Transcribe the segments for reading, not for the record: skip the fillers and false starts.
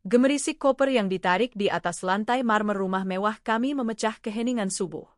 Gemerisik koper yang ditarik di atas lantai marmer rumah mewah kami memecah keheningan subuh.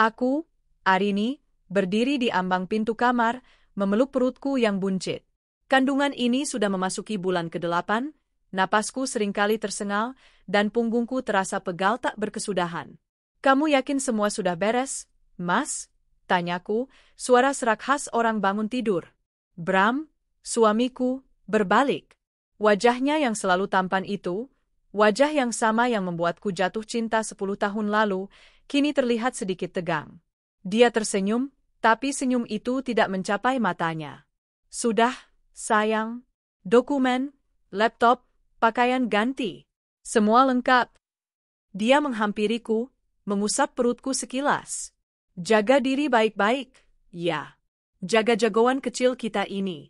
Aku, Arini, berdiri di ambang pintu kamar, memeluk perutku yang buncit. Kandungan ini sudah memasuki bulan ke-8, napasku seringkali tersengal, dan punggungku terasa pegal tak berkesudahan. Kamu yakin semua sudah beres, Mas? Tanyaku, suara serak khas orang bangun tidur. Bram, suamiku, berbalik. Wajahnya yang selalu tampan itu, wajah yang sama yang membuatku jatuh cinta 10 tahun lalu, kini terlihat sedikit tegang. Dia tersenyum, tapi senyum itu tidak mencapai matanya. Sudah, sayang. Dokumen, laptop, pakaian ganti. Semua lengkap. Dia menghampiriku, mengusap perutku sekilas. Jaga diri baik-baik, ya. Jaga jagoan kecil kita ini.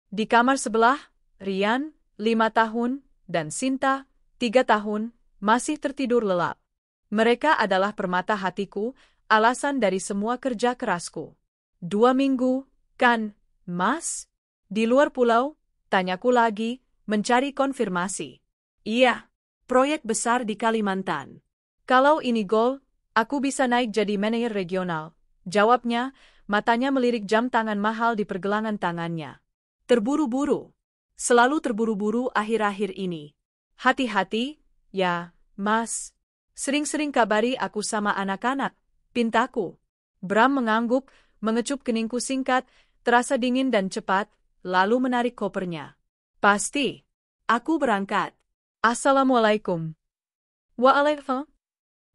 Di kamar sebelah, Rian, 5 tahun, dan Sinta, 3 tahun, masih tertidur lelap. Mereka adalah permata hatiku, alasan dari semua kerja kerasku. 2 minggu, kan, Mas? Di luar pulau, tanyaku lagi, mencari konfirmasi. Iya, proyek besar di Kalimantan. Kalau ini gol, aku bisa naik jadi manajer regional. Jawabnya, matanya melirik jam tangan mahal di pergelangan tangannya. Terburu-buru. Selalu terburu-buru akhir-akhir ini. Hati-hati, ya, Mas. Sering-sering kabari aku sama anak-anak, pintaku. Bram mengangguk, mengecup keningku singkat, terasa dingin dan cepat, lalu menarik kopernya. Pasti. Aku berangkat. Assalamualaikum. Waalaikumsalam.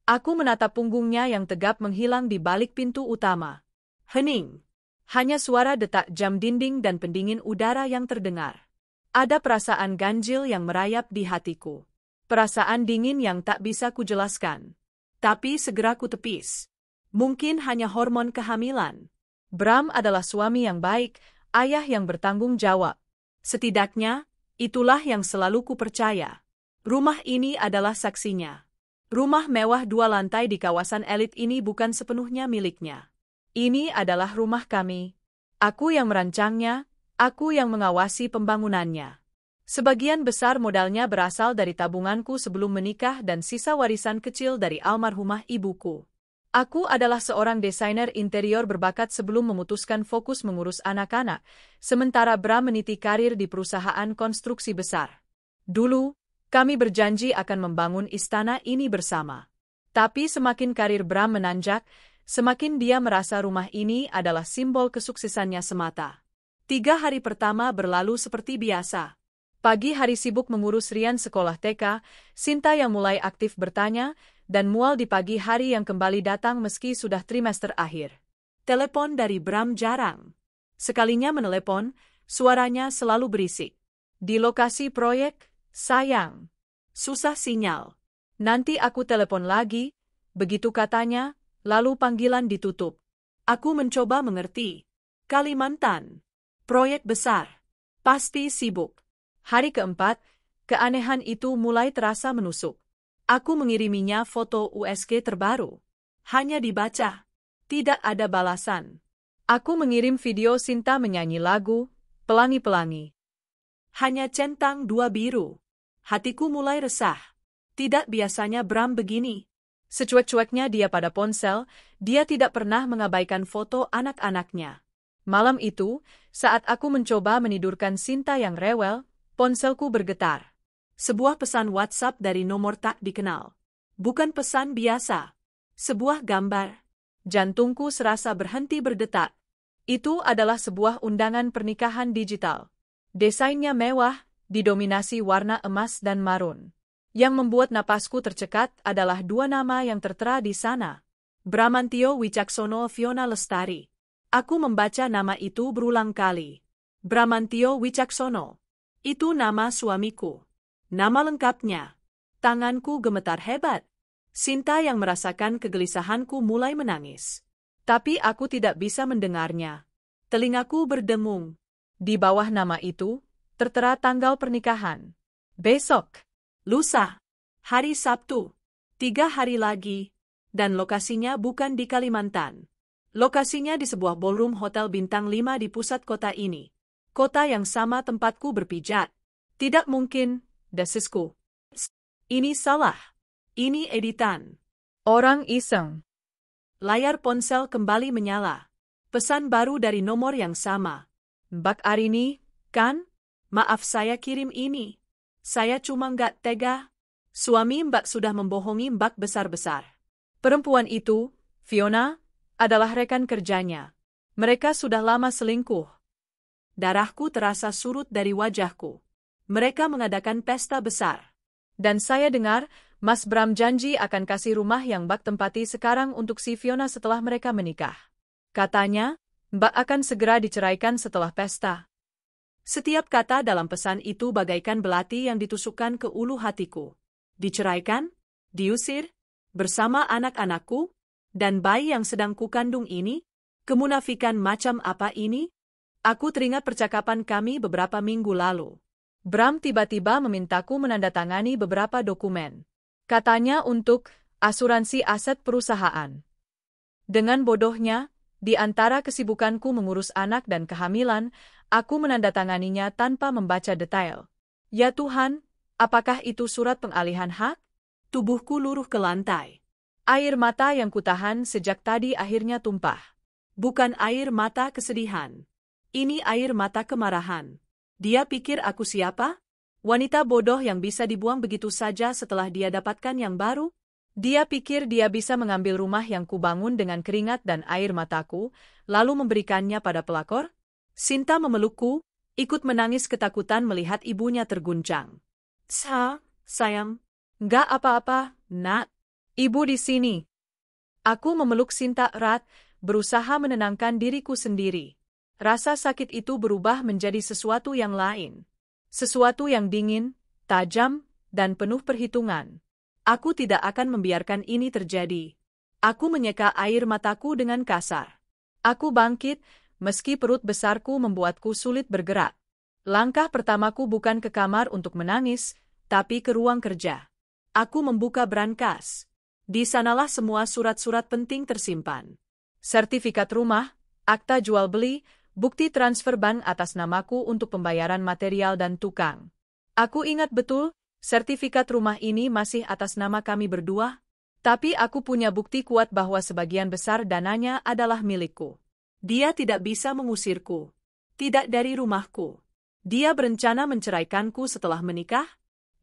Aku menatap punggungnya yang tegap menghilang di balik pintu utama. Hening. Hanya suara detak jam dinding dan pendingin udara yang terdengar. Ada perasaan ganjil yang merayap di hatiku. Perasaan dingin yang tak bisa kujelaskan. Tapi segera kutepis. Mungkin hanya hormon kehamilan. Bram adalah suami yang baik, ayah yang bertanggung jawab. Setidaknya, itulah yang selalu kupercaya. Rumah ini adalah saksinya. Rumah mewah 2 lantai di kawasan elit ini bukan sepenuhnya miliknya. Ini adalah rumah kami. Aku yang merancangnya, aku yang mengawasi pembangunannya. Sebagian besar modalnya berasal dari tabunganku sebelum menikah dan sisa warisan kecil dari almarhumah ibuku. Aku adalah seorang desainer interior berbakat sebelum memutuskan fokus mengurus anak-anak, sementara Bram meniti karir di perusahaan konstruksi besar. Dulu, kami berjanji akan membangun istana ini bersama. Tapi semakin karir Bram menanjak, semakin dia merasa rumah ini adalah simbol kesuksesannya semata. 3 hari pertama berlalu seperti biasa. Pagi hari sibuk mengurus Rian sekolah TK, Sinta yang mulai aktif bertanya, dan mual di pagi hari yang kembali datang meski sudah trimester akhir. Telepon dari Bram jarang. Sekalinya menelepon, suaranya selalu berisik. Di lokasi proyek, sayang. Susah sinyal. Nanti aku telepon lagi, begitu katanya, lalu panggilan ditutup. Aku mencoba mengerti. Kalimantan. Proyek besar. Pasti sibuk. Hari keempat, keanehan itu mulai terasa menusuk. Aku mengiriminya foto USG terbaru. Hanya dibaca. Tidak ada balasan. Aku mengirim video Sinta menyanyi lagu, Pelangi-Pelangi. Hanya centang 2 biru. Hatiku mulai resah. Tidak biasanya Bram begini. Secuek-cueknya dia pada ponsel, dia tidak pernah mengabaikan foto anak-anaknya. Malam itu, saat aku mencoba menidurkan Sinta yang rewel, ponselku bergetar. Sebuah pesan WhatsApp dari nomor tak dikenal. Bukan pesan biasa. Sebuah gambar. Jantungku serasa berhenti berdetak. Itu adalah sebuah undangan pernikahan digital. Desainnya mewah, didominasi warna emas dan marun. Yang membuat napasku tercekat adalah 2 nama yang tertera di sana. Bramantio Wicaksono Fiona Lestari. Aku membaca nama itu berulang kali. Bramantio Wicaksono. Itu nama suamiku. Nama lengkapnya. Tanganku gemetar hebat. Sinta yang merasakan kegelisahanku mulai menangis. Tapi aku tidak bisa mendengarnya. Telingaku berdengung. Di bawah nama itu, tertera tanggal pernikahan. Besok. Lusa. Hari Sabtu. 3 hari lagi. Dan lokasinya bukan di Kalimantan. Lokasinya di sebuah ballroom hotel bintang 5 di pusat kota ini. Kota yang sama tempatku berpijak. Tidak mungkin, desisku. Ini salah. Ini editan. Orang iseng. Layar ponsel kembali menyala. Pesan baru dari nomor yang sama. Mbak Arini, kan? Maaf saya kirim ini. Saya cuma nggak tega. Suami Mbak sudah membohongi Mbak besar-besar. Perempuan itu, Fiona, adalah rekan kerjanya. Mereka sudah lama selingkuh. Darahku terasa surut dari wajahku. Mereka mengadakan pesta besar. Dan saya dengar, Mas Bram janji akan kasih rumah yang Mbak tempati sekarang untuk si Fiona setelah mereka menikah. Katanya, Mbak akan segera diceraikan setelah pesta. Setiap kata dalam pesan itu bagaikan belati yang ditusukkan ke ulu hatiku. Diceraikan? Diusir? Bersama anak-anakku? Dan bayi yang sedang kukandung ini? Kemunafikan macam apa ini? Aku teringat percakapan kami beberapa minggu lalu. Bram tiba-tiba memintaku menandatangani beberapa dokumen. Katanya untuk asuransi aset perusahaan. Dengan bodohnya, di antara kesibukanku mengurus anak dan kehamilan, aku menandatanganinya tanpa membaca detail. Ya Tuhan, apakah itu surat pengalihan hak? Tubuhku luruh ke lantai. Air mata yang kutahan sejak tadi akhirnya tumpah. Bukan air mata kesedihan. Ini air mata kemarahan. Dia pikir aku siapa? Wanita bodoh yang bisa dibuang begitu saja setelah dia dapatkan yang baru? Dia pikir dia bisa mengambil rumah yang kubangun dengan keringat dan air mataku, lalu memberikannya pada pelakor? Sinta memelukku, ikut menangis ketakutan melihat ibunya terguncang. Sayang. Nggak apa-apa, Nak. Ibu di sini. Aku memeluk Sinta erat, berusaha menenangkan diriku sendiri. Rasa sakit itu berubah menjadi sesuatu yang lain. Sesuatu yang dingin, tajam, dan penuh perhitungan. Aku tidak akan membiarkan ini terjadi. Aku menyeka air mataku dengan kasar. Aku bangkit, meski perut besarku membuatku sulit bergerak. Langkah pertamaku bukan ke kamar untuk menangis, tapi ke ruang kerja. Aku membuka brankas. Di sanalah semua surat-surat penting tersimpan. Sertifikat rumah, akta jual beli, bukti transfer bank atas namaku untuk pembayaran material dan tukang. Aku ingat betul, sertifikat rumah ini masih atas nama kami berdua, tapi aku punya bukti kuat bahwa sebagian besar dananya adalah milikku. Dia tidak bisa mengusirku. Tidak dari rumahku. Dia berencana menceraikanku setelah menikah?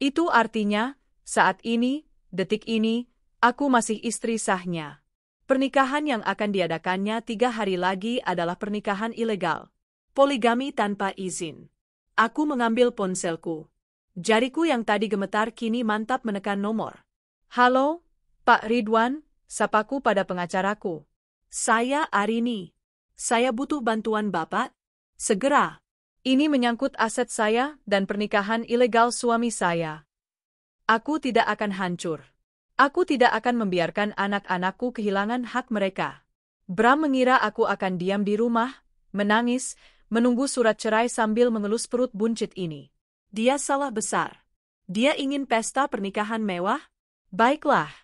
Itu artinya, saat ini, detik ini, aku masih istri sahnya. Pernikahan yang akan diadakannya 3 hari lagi adalah pernikahan ilegal. Poligami tanpa izin. Aku mengambil ponselku. Jariku yang tadi gemetar kini mantap menekan nomor. Halo, Pak Ridwan, sapaku pada pengacaraku. Saya Arini. Saya butuh bantuan Bapak. Segera. Ini menyangkut aset saya dan pernikahan ilegal suami saya. Aku tidak akan hancur. Aku tidak akan membiarkan anak-anakku kehilangan hak mereka. Bram mengira aku akan diam di rumah, menangis, menunggu surat cerai sambil mengelus perut buncit ini. Dia salah besar. Dia ingin pesta pernikahan mewah? Baiklah.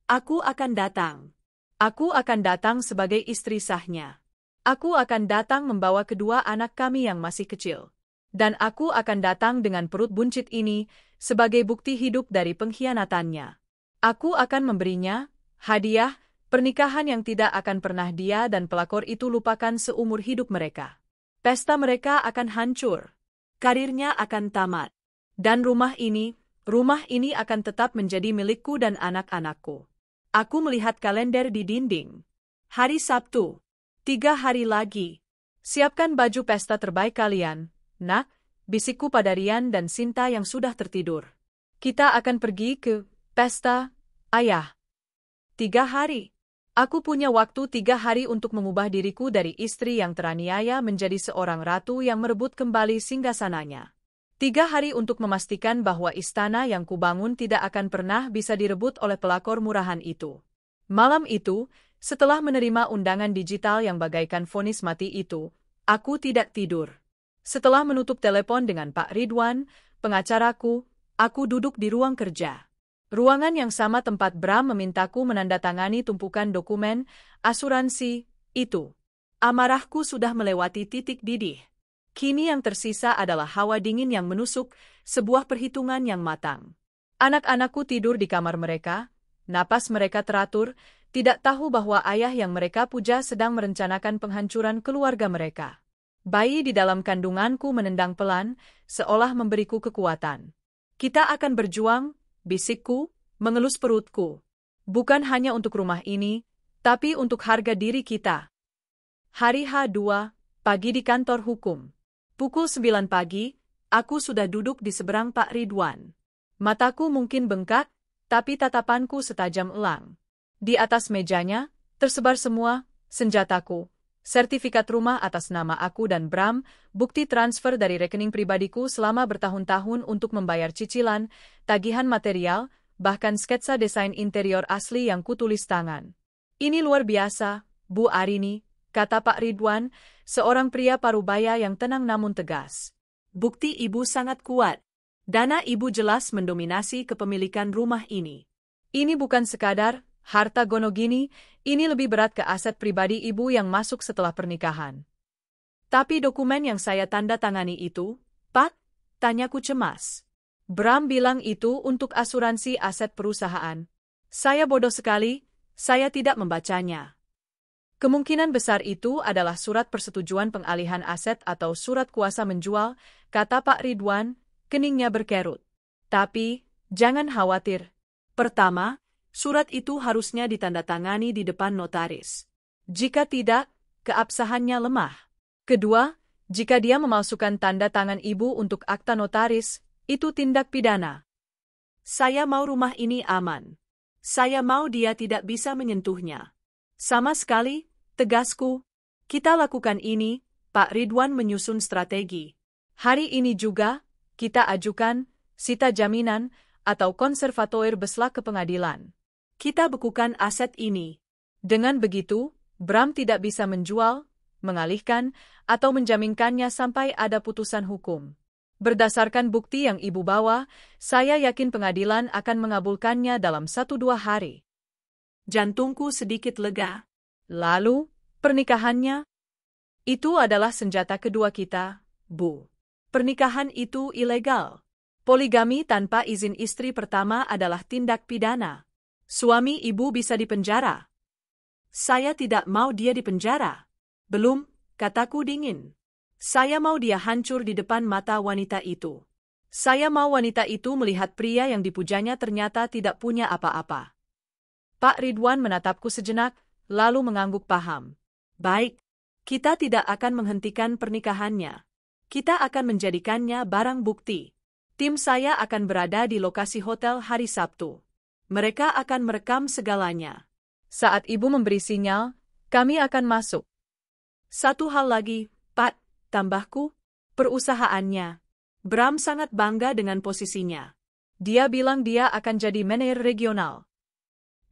Aku akan datang. Aku akan datang sebagai istri sahnya. Aku akan datang membawa kedua anak kami yang masih kecil. Dan aku akan datang dengan perut buncit ini sebagai bukti hidup dari pengkhianatannya. Aku akan memberinya hadiah pernikahan yang tidak akan pernah dia dan pelakor itu lupakan seumur hidup mereka. Pesta mereka akan hancur. Karirnya akan tamat. Dan rumah ini akan tetap menjadi milikku dan anak-anakku. Aku melihat kalender di dinding. Hari Sabtu. 3 hari lagi. Siapkan baju pesta terbaik kalian, Nak, bisikku pada Rian dan Sinta yang sudah tertidur. Kita akan pergi ke pesta, Ayah. 3 hari. Aku punya waktu 3 hari untuk mengubah diriku dari istri yang teraniaya menjadi seorang ratu yang merebut kembali singgasananya. 3 hari untuk memastikan bahwa istana yang kubangun tidak akan pernah bisa direbut oleh pelakor murahan itu. Malam itu, setelah menerima undangan digital yang bagaikan vonis mati itu, aku tidak tidur. Setelah menutup telepon dengan Pak Ridwan, pengacaraku, aku duduk di ruang kerja. Ruangan yang sama tempat Bram memintaku menandatangani tumpukan dokumen asuransi itu. Amarahku sudah melewati titik didih. Kini yang tersisa adalah hawa dingin yang menusuk, sebuah perhitungan yang matang. Anak-anakku tidur di kamar mereka, napas mereka teratur, tidak tahu bahwa ayah yang mereka puja sedang merencanakan penghancuran keluarga mereka. Bayi di dalam kandunganku menendang pelan, seolah memberiku kekuatan. Kita akan berjuang, bisikku, mengelus perutku. Bukan hanya untuk rumah ini, tapi untuk harga diri kita. Hari H2, pagi di kantor hukum. Pukul 9 pagi, aku sudah duduk di seberang Pak Ridwan. Mataku mungkin bengkak, tapi tatapanku setajam elang. Di atas mejanya, tersebar semua, senjataku, sertifikat rumah atas nama aku dan Bram, bukti transfer dari rekening pribadiku selama bertahun-tahun untuk membayar cicilan, tagihan material, bahkan sketsa desain interior asli yang kutulis tangan. Ini luar biasa, Bu Arini, kata Pak Ridwan, seorang pria parubaya yang tenang namun tegas. Bukti ibu sangat kuat. Dana ibu jelas mendominasi kepemilikan rumah ini. Ini bukan sekadar harta gono gini, ini lebih berat ke aset pribadi ibu yang masuk setelah pernikahan. Tapi dokumen yang saya tanda tangani itu, Pak, tanyaku cemas. Bram bilang itu untuk asuransi aset perusahaan. Saya bodoh sekali, saya tidak membacanya. Kemungkinan besar itu adalah surat persetujuan pengalihan aset atau surat kuasa menjual, kata Pak Ridwan, keningnya berkerut. Tapi, jangan khawatir. Pertama, surat itu harusnya ditandatangani di depan notaris. Jika tidak, keabsahannya lemah. Kedua, jika dia memalsukan tanda tangan ibu untuk akta notaris, itu tindak pidana. Saya mau rumah ini aman. Saya mau dia tidak bisa menyentuhnya. Sama sekali, tegasku. Kita lakukan ini, Pak Ridwan menyusun strategi. Hari ini juga, kita ajukan sita jaminan atau konservatoir beslak ke pengadilan. Kita bekukan aset ini. Dengan begitu, Bram tidak bisa menjual, mengalihkan, atau menjaminkannya sampai ada putusan hukum. Berdasarkan bukti yang ibu bawa, saya yakin pengadilan akan mengabulkannya dalam 1-2 hari. Jantungku sedikit lega. Lalu, pernikahannya? Itu adalah senjata kedua kita, Bu. Pernikahan itu ilegal. Poligami tanpa izin istri pertama adalah tindak pidana. Suami ibu bisa dipenjara. Saya tidak mau dia dipenjara. Belum, kataku dingin. Saya mau dia hancur di depan mata wanita itu. Saya mau wanita itu melihat pria yang dipujanya ternyata tidak punya apa-apa. Pak Ridwan menatapku sejenak, lalu mengangguk paham. Baik, kita tidak akan menghentikan pernikahannya. Kita akan menjadikannya barang bukti. Tim saya akan berada di lokasi hotel hari Sabtu. Mereka akan merekam segalanya. Saat ibu memberi sinyal, kami akan masuk. Satu hal lagi, Pak, tambahku, perusahaannya. Bram sangat bangga dengan posisinya. Dia bilang dia akan jadi manajer regional.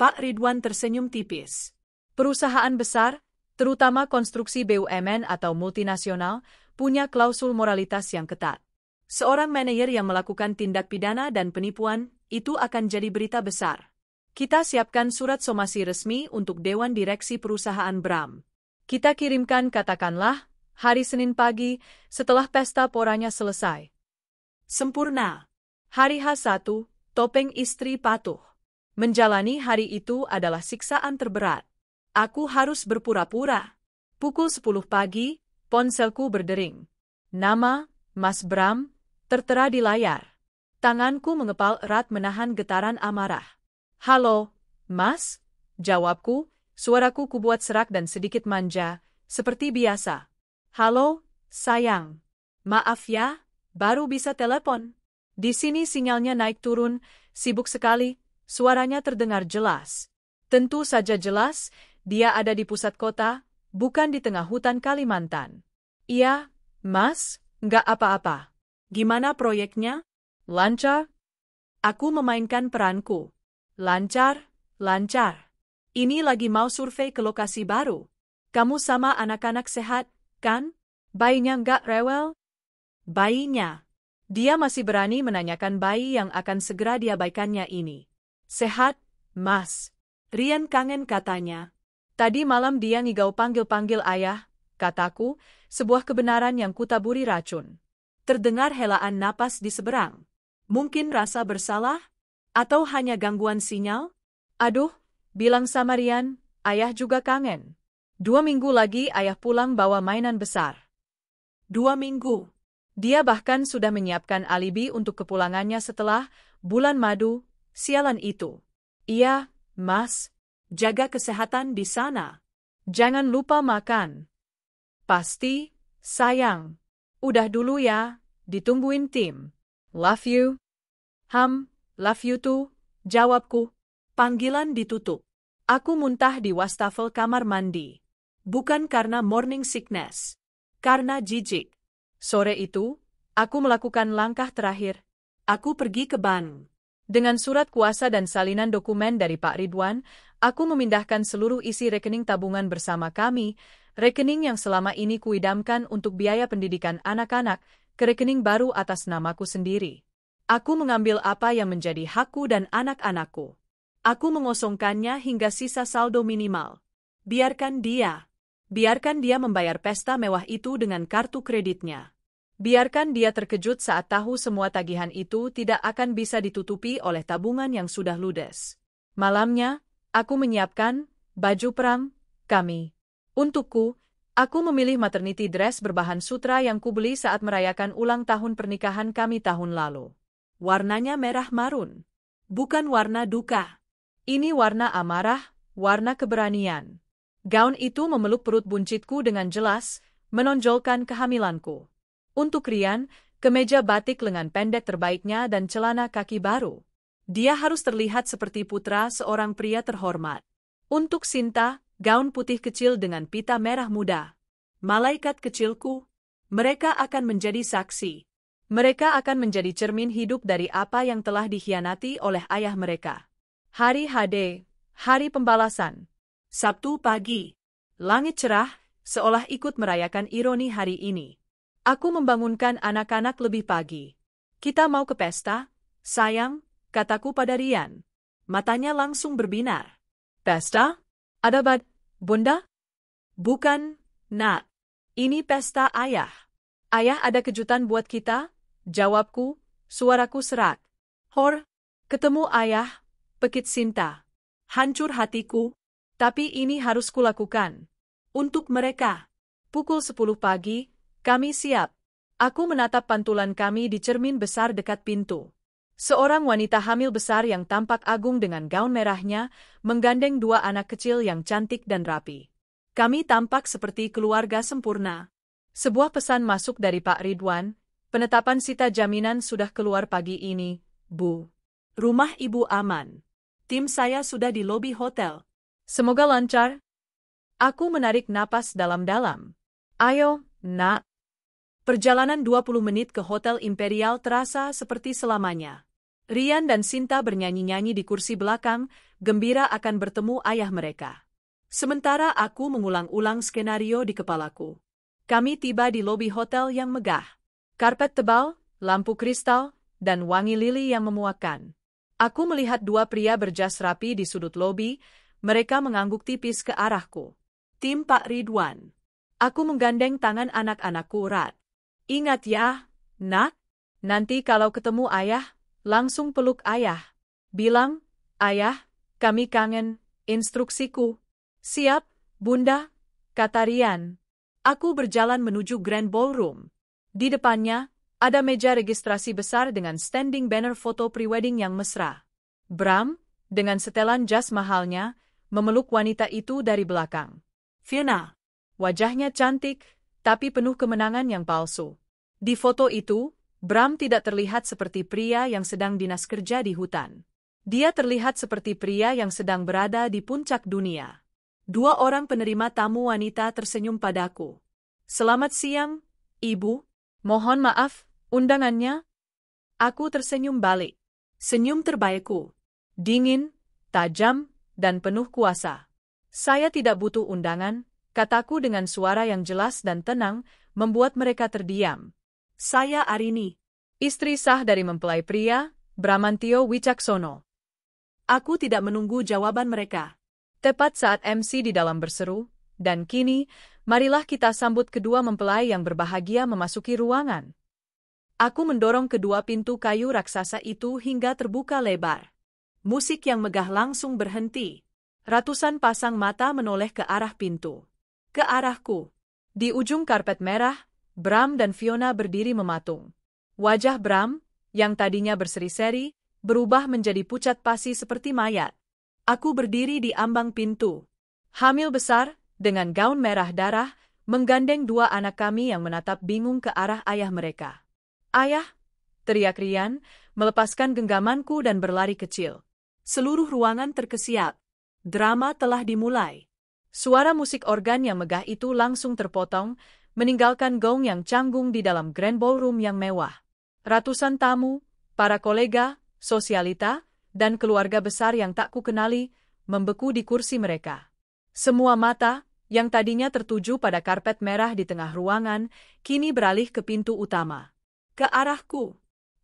Pak Ridwan tersenyum tipis. Perusahaan besar, terutama konstruksi BUMN atau multinasional, punya klausul moralitas yang ketat. Seorang manajer yang melakukan tindak pidana dan penipuan, itu akan jadi berita besar. Kita siapkan surat somasi resmi untuk Dewan Direksi Perusahaan Bram. Kita kirimkan katakanlah, hari Senin pagi, setelah pesta poranya selesai. Sempurna. Hari H1, topeng istri patuh. Menjalani hari itu adalah siksaan terberat. Aku harus berpura-pura. Pukul 10 pagi, ponselku berdering. Nama, Mas Bram, tertera di layar. Tanganku mengepal erat menahan getaran amarah. Halo, Mas, jawabku, suaraku kubuat serak dan sedikit manja, seperti biasa. Halo, sayang. Maaf ya, baru bisa telepon. Di sini sinyalnya naik turun, sibuk sekali, suaranya terdengar jelas. Tentu saja jelas, dia ada di pusat kota, bukan di tengah hutan Kalimantan. Iya, Mas, nggak apa-apa. Gimana proyeknya? Lancar? Aku memainkan peranku. Lancar, lancar. Ini lagi mau survei ke lokasi baru. Kamu sama anak-anak sehat, kan? Bayinya nggak rewel? Bayinya. Dia masih berani menanyakan bayi yang akan segera diabaikannya ini. Sehat, Mas. Rian kangen katanya. Tadi malam dia ngigau panggil-panggil ayah, kataku, sebuah kebenaran yang kutaburi racun. Terdengar helaan napas di seberang. Mungkin rasa bersalah? Atau hanya gangguan sinyal? Aduh, bilang sama Rian, ayah juga kangen. 2 minggu lagi ayah pulang bawa mainan besar. 2 minggu. Dia bahkan sudah menyiapkan alibi untuk kepulangannya setelah bulan madu, sialan itu. Iya, Mas. Jaga kesehatan di sana. Jangan lupa makan. Pasti, sayang. Udah dulu ya, ditungguin tim. Love you. Love you too, jawabku. Panggilan ditutup. Aku muntah di wastafel kamar mandi. Bukan karena morning sickness. Karena jijik. Sore itu, aku melakukan langkah terakhir. Aku pergi ke bank. Dengan surat kuasa dan salinan dokumen dari Pak Ridwan, aku memindahkan seluruh isi rekening tabungan bersama kami, rekening yang selama ini kuidamkan untuk biaya pendidikan anak-anak, ke rekening baru atas namaku sendiri. Aku mengambil apa yang menjadi hakku dan anak-anakku. Aku mengosongkannya hingga sisa saldo minimal. Biarkan dia membayar pesta mewah itu dengan kartu kreditnya. Biarkan dia terkejut saat tahu semua tagihan itu tidak akan bisa ditutupi oleh tabungan yang sudah ludes. Malamnya, aku menyiapkan baju perang kami. Untukku, aku memilih maternity dress berbahan sutra yang kubeli saat merayakan ulang tahun pernikahan kami tahun lalu. Warnanya merah marun. Bukan warna duka. Ini warna amarah, warna keberanian. Gaun itu memeluk perut buncitku dengan jelas, menonjolkan kehamilanku. Untuk Rian, kemeja batik lengan pendek terbaiknya dan celana kaki baru. Dia harus terlihat seperti putra seorang pria terhormat. Untuk Sinta, gaun putih kecil dengan pita merah muda. Malaikat kecilku, mereka akan menjadi saksi. Mereka akan menjadi cermin hidup dari apa yang telah dikhianati oleh ayah mereka. Hari HD, hari pembalasan. Sabtu pagi. Langit cerah, seolah ikut merayakan ironi hari ini. Aku membangunkan anak-anak lebih pagi. Kita mau ke pesta, sayang, kataku pada Rian. Matanya langsung berbinar. Pesta? Ada Bunda? Bukan, Nak. Ini pesta ayah. Ayah ada kejutan buat kita? Jawabku, suaraku serak. Hor, ketemu ayah, pekit Sinta. Hancur hatiku. Tapi ini harus kulakukan. Untuk mereka. Pukul 10 pagi, kami siap. Aku menatap pantulan kami di cermin besar dekat pintu. Seorang wanita hamil besar yang tampak agung dengan gaun merahnya, menggandeng 2 anak kecil yang cantik dan rapi. Kami tampak seperti keluarga sempurna. Sebuah pesan masuk dari Pak Ridwan, penetapan sita jaminan sudah keluar pagi ini, Bu. Rumah Ibu aman. Tim saya sudah di lobi hotel. Semoga lancar. Aku menarik napas dalam-dalam. Ayo, Nak. Perjalanan 20 menit ke Hotel Imperial terasa seperti selamanya. Rian dan Sinta bernyanyi-nyanyi di kursi belakang, gembira akan bertemu ayah mereka. Sementara aku mengulang-ulang skenario di kepalaku. Kami tiba di lobi hotel yang megah. Karpet tebal, lampu kristal, dan wangi lili yang memuakkan. Aku melihat 2 pria berjas rapi di sudut lobi. Mereka mengangguk tipis ke arahku. Tim Pak Ridwan. Aku menggandeng tangan anak-anakku erat. Ingat ya, Nak, nanti kalau ketemu ayah, langsung peluk ayah. Bilang, ayah, kami kangen, instruksiku. Siap, Bunda, kata Rian. Aku berjalan menuju Grand Ballroom. Di depannya, ada meja registrasi besar dengan standing banner foto prewedding yang mesra. Bram, dengan setelan jas mahalnya, memeluk wanita itu dari belakang. Fiona. Wajahnya cantik, tapi penuh kemenangan yang palsu. Di foto itu, Bram tidak terlihat seperti pria yang sedang dinas kerja di hutan. Dia terlihat seperti pria yang sedang berada di puncak dunia. 2 orang penerima tamu wanita tersenyum padaku. Selamat siang, Ibu. Mohon maaf, undangannya? Aku tersenyum balik. Senyum terbaikku. Dingin, tajam, dan penuh kuasa. Saya tidak butuh undangan, kataku dengan suara yang jelas dan tenang, membuat mereka terdiam. Saya Arini, istri sah dari mempelai pria, Bramantio Wicaksono. Aku tidak menunggu jawaban mereka. Tepat saat MC di dalam berseru, dan kini, marilah kita sambut kedua mempelai yang berbahagia memasuki ruangan. Aku mendorong kedua pintu kayu raksasa itu hingga terbuka lebar. Musik yang megah langsung berhenti. Ratusan pasang mata menoleh ke arah pintu. Ke arahku. Di ujung karpet merah, Bram dan Fiona berdiri mematung. Wajah Bram, yang tadinya berseri-seri, berubah menjadi pucat pasi seperti mayat. Aku berdiri di ambang pintu. Hamil besar, dengan gaun merah darah, menggandeng dua anak kami yang menatap bingung ke arah ayah mereka. "Ayah!" teriak Rian, melepaskan genggamanku dan berlari kecil. Seluruh ruangan terkesiap. Drama telah dimulai. Suara musik organ yang megah itu langsung terpotong, meninggalkan gong yang canggung di dalam grand ballroom yang mewah. Ratusan tamu, para kolega, sosialita, dan keluarga besar yang tak kukenali, membeku di kursi mereka. Semua mata, yang tadinya tertuju pada karpet merah di tengah ruangan, kini beralih ke pintu utama. Ke arahku.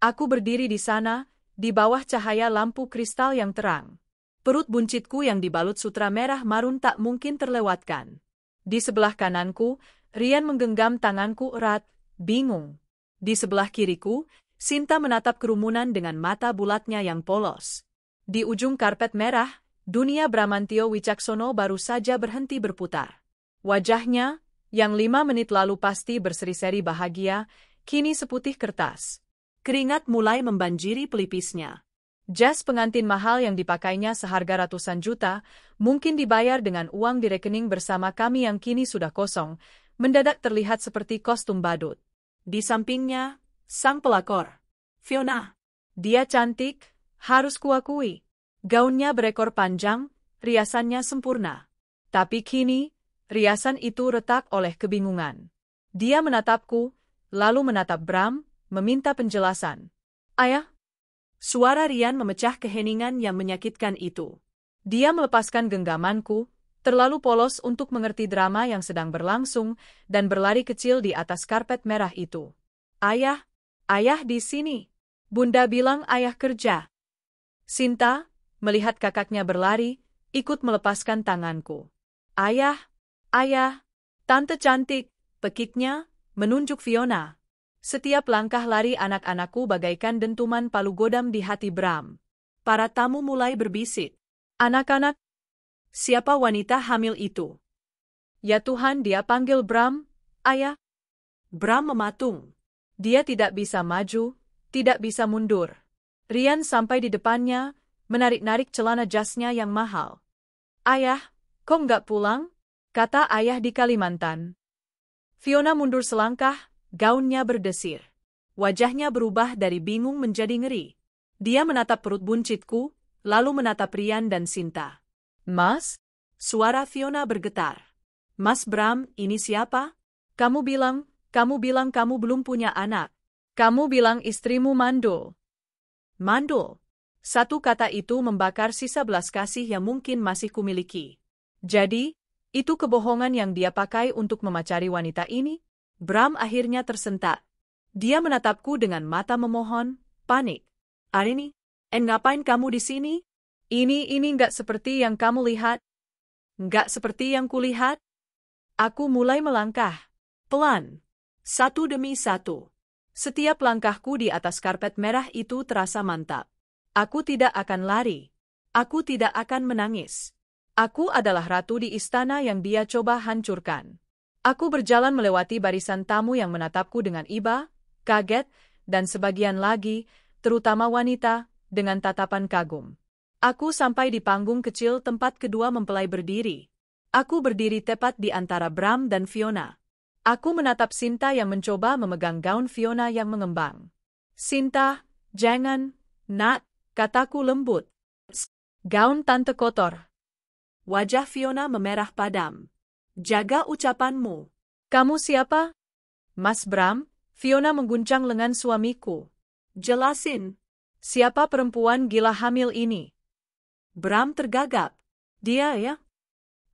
Aku berdiri di sana, di bawah cahaya lampu kristal yang terang. Perut buncitku yang dibalut sutra merah marun tak mungkin terlewatkan. Di sebelah kananku, Rian menggenggam tanganku erat, bingung. Di sebelah kiriku, Sinta menatap kerumunan dengan mata bulatnya yang polos. Di ujung karpet merah, dunia Bramantio Wicaksono baru saja berhenti berputar. Wajahnya, yang 5 menit lalu pasti berseri-seri bahagia, kini seputih kertas. Keringat mulai membanjiri pelipisnya. Jas pengantin mahal yang dipakainya seharga ratusan juta, mungkin dibayar dengan uang di rekening bersama kami yang kini sudah kosong, mendadak terlihat seperti kostum badut. Di sampingnya, sang pelakor. Fiona. Dia cantik, harus kuakui. Gaunnya berekor panjang, riasannya sempurna. Tapi kini, riasan itu retak oleh kebingungan. Dia menatapku, lalu menatap Bram, meminta penjelasan. "Ayah?" Suara Rian memecah keheningan yang menyakitkan itu. Dia melepaskan genggamanku, terlalu polos untuk mengerti drama yang sedang berlangsung, dan berlari kecil di atas karpet merah itu. "Ayah, ayah di sini. Bunda bilang ayah kerja." Sinta, melihat kakaknya berlari, ikut melepaskan tanganku. "Ayah, ayah, tante cantik," pekiknya, menunjuk Fiona. Setiap langkah lari anak-anakku bagaikan dentuman palu godam di hati Bram. Para tamu mulai berbisik. "Anak-anak, Siapa wanita hamil itu?" Ya Tuhan, dia panggil Bram, "Ayah." Bram mematung. Dia tidak bisa maju, tidak bisa mundur. Rian sampai di depannya, menarik-narik celana jasnya yang mahal. "Ayah, kok nggak pulang?" kata ayah di Kalimantan. Fiona mundur selangkah, gaunnya berdesir. Wajahnya berubah dari bingung menjadi ngeri. Dia menatap perut buncitku, lalu menatap Rian dan Sinta. "Mas?" Suara Fiona bergetar. "Mas Bram, ini siapa?" Kamu bilang kamu belum punya anak. Kamu bilang istrimu mandul." Mandul. Satu kata itu membakar sisa belas kasih yang mungkin masih kumiliki. Jadi, itu kebohongan yang dia pakai untuk memacari wanita ini? Bram akhirnya tersentak. Dia menatapku dengan mata memohon, panik. "Arini, ngapain kamu di sini?" Ini nggak seperti yang kamu lihat." "Nggak seperti yang kulihat?" Aku mulai melangkah. Pelan. Satu demi satu. Setiap langkahku di atas karpet merah itu terasa mantap. Aku tidak akan lari. Aku tidak akan menangis. Aku adalah ratu di istana yang dia coba hancurkan. Aku berjalan melewati barisan tamu yang menatapku dengan iba, kaget, dan sebagian lagi, terutama wanita, dengan tatapan kagum. Aku sampai di panggung kecil tempat kedua mempelai berdiri. Aku berdiri tepat di antara Bram dan Fiona. Aku menatap Sinta yang mencoba memegang gaun Fiona yang mengembang. "Sinta, jangan, nak," kataku lembut. "Gaun tante kotor." Wajah Fiona memerah padam. "Jaga ucapanmu." "Kamu siapa?" "Mas Bram." Fiona mengguncang lengan suamiku. "Jelasin. Siapa perempuan gila hamil ini?" Bram tergagap. "Dia ya?"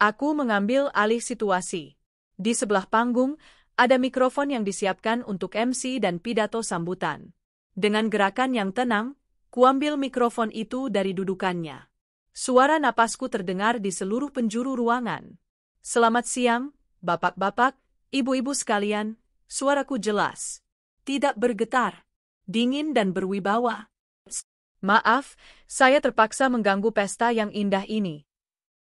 Aku mengambil alih situasi. Di sebelah panggung, ada mikrofon yang disiapkan untuk MC dan pidato sambutan. Dengan gerakan yang tenang, kuambil mikrofon itu dari dudukannya. Suara napasku terdengar di seluruh penjuru ruangan. "Selamat siang, bapak-bapak, ibu-ibu sekalian," suaraku jelas. Tidak bergetar, dingin dan berwibawa. Maaf, saya terpaksa mengganggu pesta yang indah ini.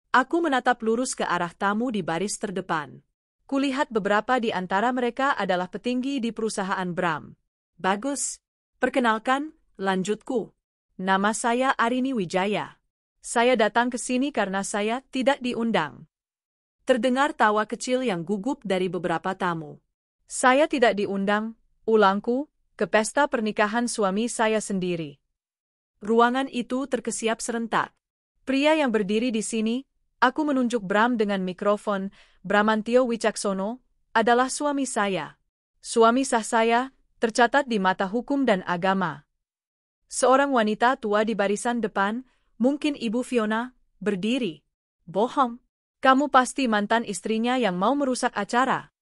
Aku menatap lurus ke arah tamu di baris terdepan. Kulihat beberapa di antara mereka adalah petinggi di perusahaan Bram. Bagus. Perkenalkan, lanjutku. Nama saya Arini Wijaya. Saya datang ke sini karena saya tidak diundang. Terdengar tawa kecil yang gugup dari beberapa tamu. Saya tidak diundang, ulangku, ke pesta pernikahan suami saya sendiri. Ruangan itu terkesiap serentak. Pria yang berdiri di sini, aku menunjuk Bram dengan mikrofon, Bramantio Wicaksono, adalah suami saya. Suami sah saya, tercatat di mata hukum dan agama. Seorang wanita tua di barisan depan, mungkin Ibu Fiona, berdiri. Bohong. Kamu pasti mantan istrinya yang mau merusak acara.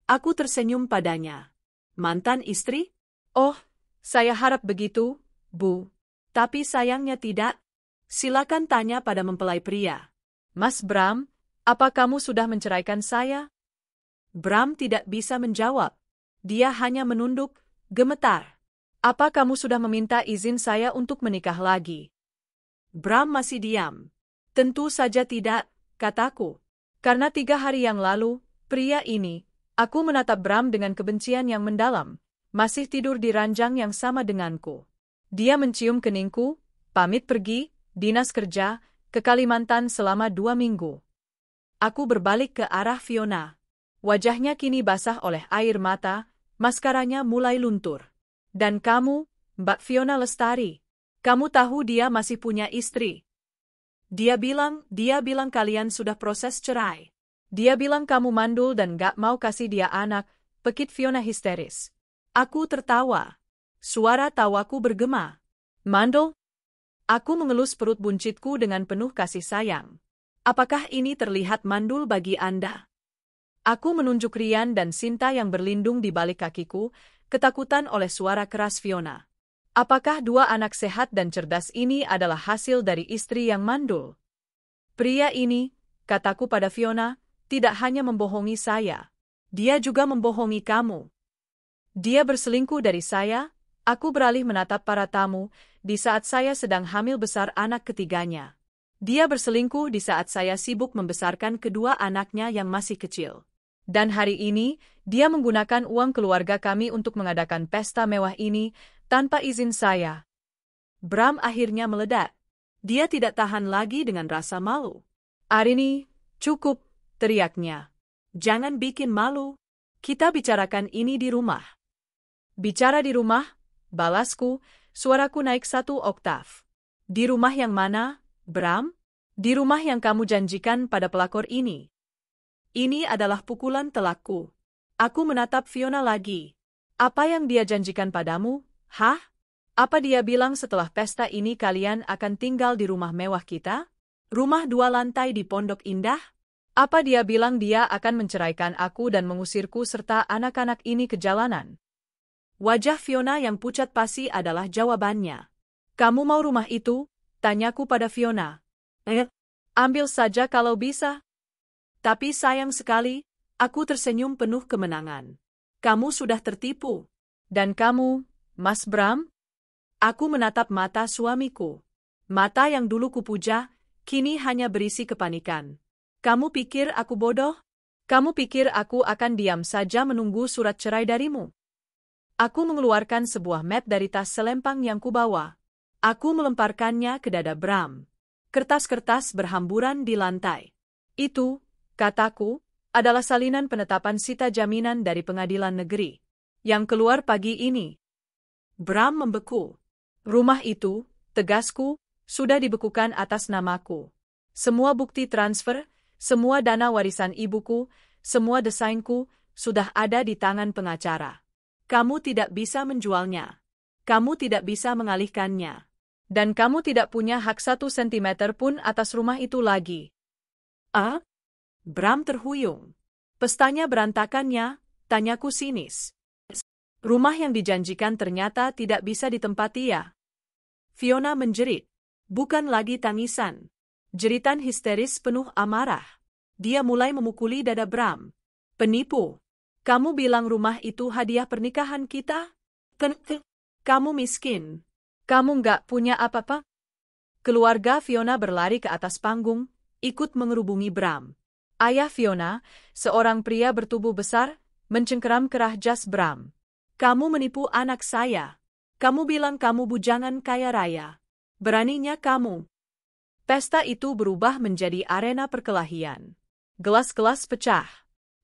Aku tersenyum padanya. Mantan istri? Oh, saya harap begitu, Bu. Tapi sayangnya tidak. Silakan tanya pada mempelai pria. Mas Bram, apa kamu sudah menceraikan saya? Bram tidak bisa menjawab. Dia hanya menunduk, gemetar. Apa kamu sudah meminta izin saya untuk menikah lagi? Bram masih diam. Tentu saja tidak, kataku. Karena 3 hari yang lalu, pria ini, aku menatap Bram dengan kebencian yang mendalam, masih tidur di ranjang yang sama denganku. Dia mencium keningku, pamit pergi, dinas kerja, ke Kalimantan selama 2 minggu. Aku berbalik ke arah Fiona. Wajahnya kini basah oleh air mata, maskaranya mulai luntur. Dan kamu, Mbak Fiona Lestari, kamu tahu dia masih punya istri. Dia bilang kalian sudah proses cerai. Dia bilang kamu mandul dan gak mau kasih dia anak, pekit Fiona histeris. Aku tertawa. Suara tawaku bergema. Mandul? Aku mengelus perut buncitku dengan penuh kasih sayang. Apakah ini terlihat mandul bagi Anda? Aku menunjuk Rian dan Sinta yang berlindung di balik kakiku, ketakutan oleh suara keras Fiona. Apakah 2 anak sehat dan cerdas ini adalah hasil dari istri yang mandul? Pria ini, kataku pada Fiona, tidak hanya membohongi saya. Dia juga membohongi kamu. Dia berselingkuh dari saya. Aku beralih menatap para tamu, di saat saya sedang hamil besar anak ketiganya. Dia berselingkuh di saat saya sibuk membesarkan kedua anaknya yang masih kecil. Dan hari ini, dia menggunakan uang keluarga kami untuk mengadakan pesta mewah ini, tanpa izin saya. Bram akhirnya meledak. Dia tidak tahan lagi dengan rasa malu. Arini, cukup, teriaknya. Jangan bikin malu. Kita bicarakan ini di rumah. Bicara di rumah? Balasku, suaraku naik 1 oktav. Di rumah yang mana, Bram? Di rumah yang kamu janjikan pada pelakor ini. Ini adalah pukulan telakku. Aku menatap Fiona lagi. Apa yang dia janjikan padamu? Hah? Apa dia bilang setelah pesta ini kalian akan tinggal di rumah mewah kita? Rumah 2 lantai di Pondok Indah? Apa dia bilang dia akan menceraikan aku dan mengusirku serta anak-anak ini ke jalanan? Wajah Fiona yang pucat pasi adalah jawabannya. Kamu mau rumah itu? Tanyaku pada Fiona. Ambil saja kalau bisa. Tapi sayang sekali, aku tersenyum penuh kemenangan. Kamu sudah tertipu. Dan kamu, Mas Bram? Aku menatap mata suamiku. Mata yang dulu kupuja, kini hanya berisi kepanikan. Kamu pikir aku bodoh? Kamu pikir aku akan diam saja menunggu surat cerai darimu? Aku mengeluarkan sebuah map dari tas selempang yang kubawa. Aku melemparkannya ke dada Bram. Kertas-kertas berhamburan di lantai. Itu, kataku, adalah salinan penetapan sita jaminan dari pengadilan negeri. Yang keluar pagi ini. Bram membeku. Rumah itu, tegasku, sudah dibekukan atas namaku. Semua bukti transfer, semua dana warisan ibuku, semua desainku, sudah ada di tangan pengacara. Kamu tidak bisa menjualnya. Kamu tidak bisa mengalihkannya. Dan kamu tidak punya hak 1 sentimeter pun atas rumah itu lagi. Bram terhuyung. Pestanya berantakannya, tanyaku sinis. Rumah yang dijanjikan ternyata tidak bisa ditempati ya. Fiona menjerit. Bukan lagi tangisan. Jeritan histeris penuh amarah. Dia mulai memukuli dada Bram. Penipu. Kamu bilang rumah itu hadiah pernikahan kita? Kamu miskin. Kamu nggak punya apa-apa? Keluarga Fiona berlari ke atas panggung, ikut mengerubungi Bram. Ayah Fiona, seorang pria bertubuh besar, mencengkeram kerah jas Bram. Kamu menipu anak saya. Kamu bilang kamu bujangan kaya raya. Beraninya kamu. Pesta itu berubah menjadi arena perkelahian. Gelas-gelas pecah.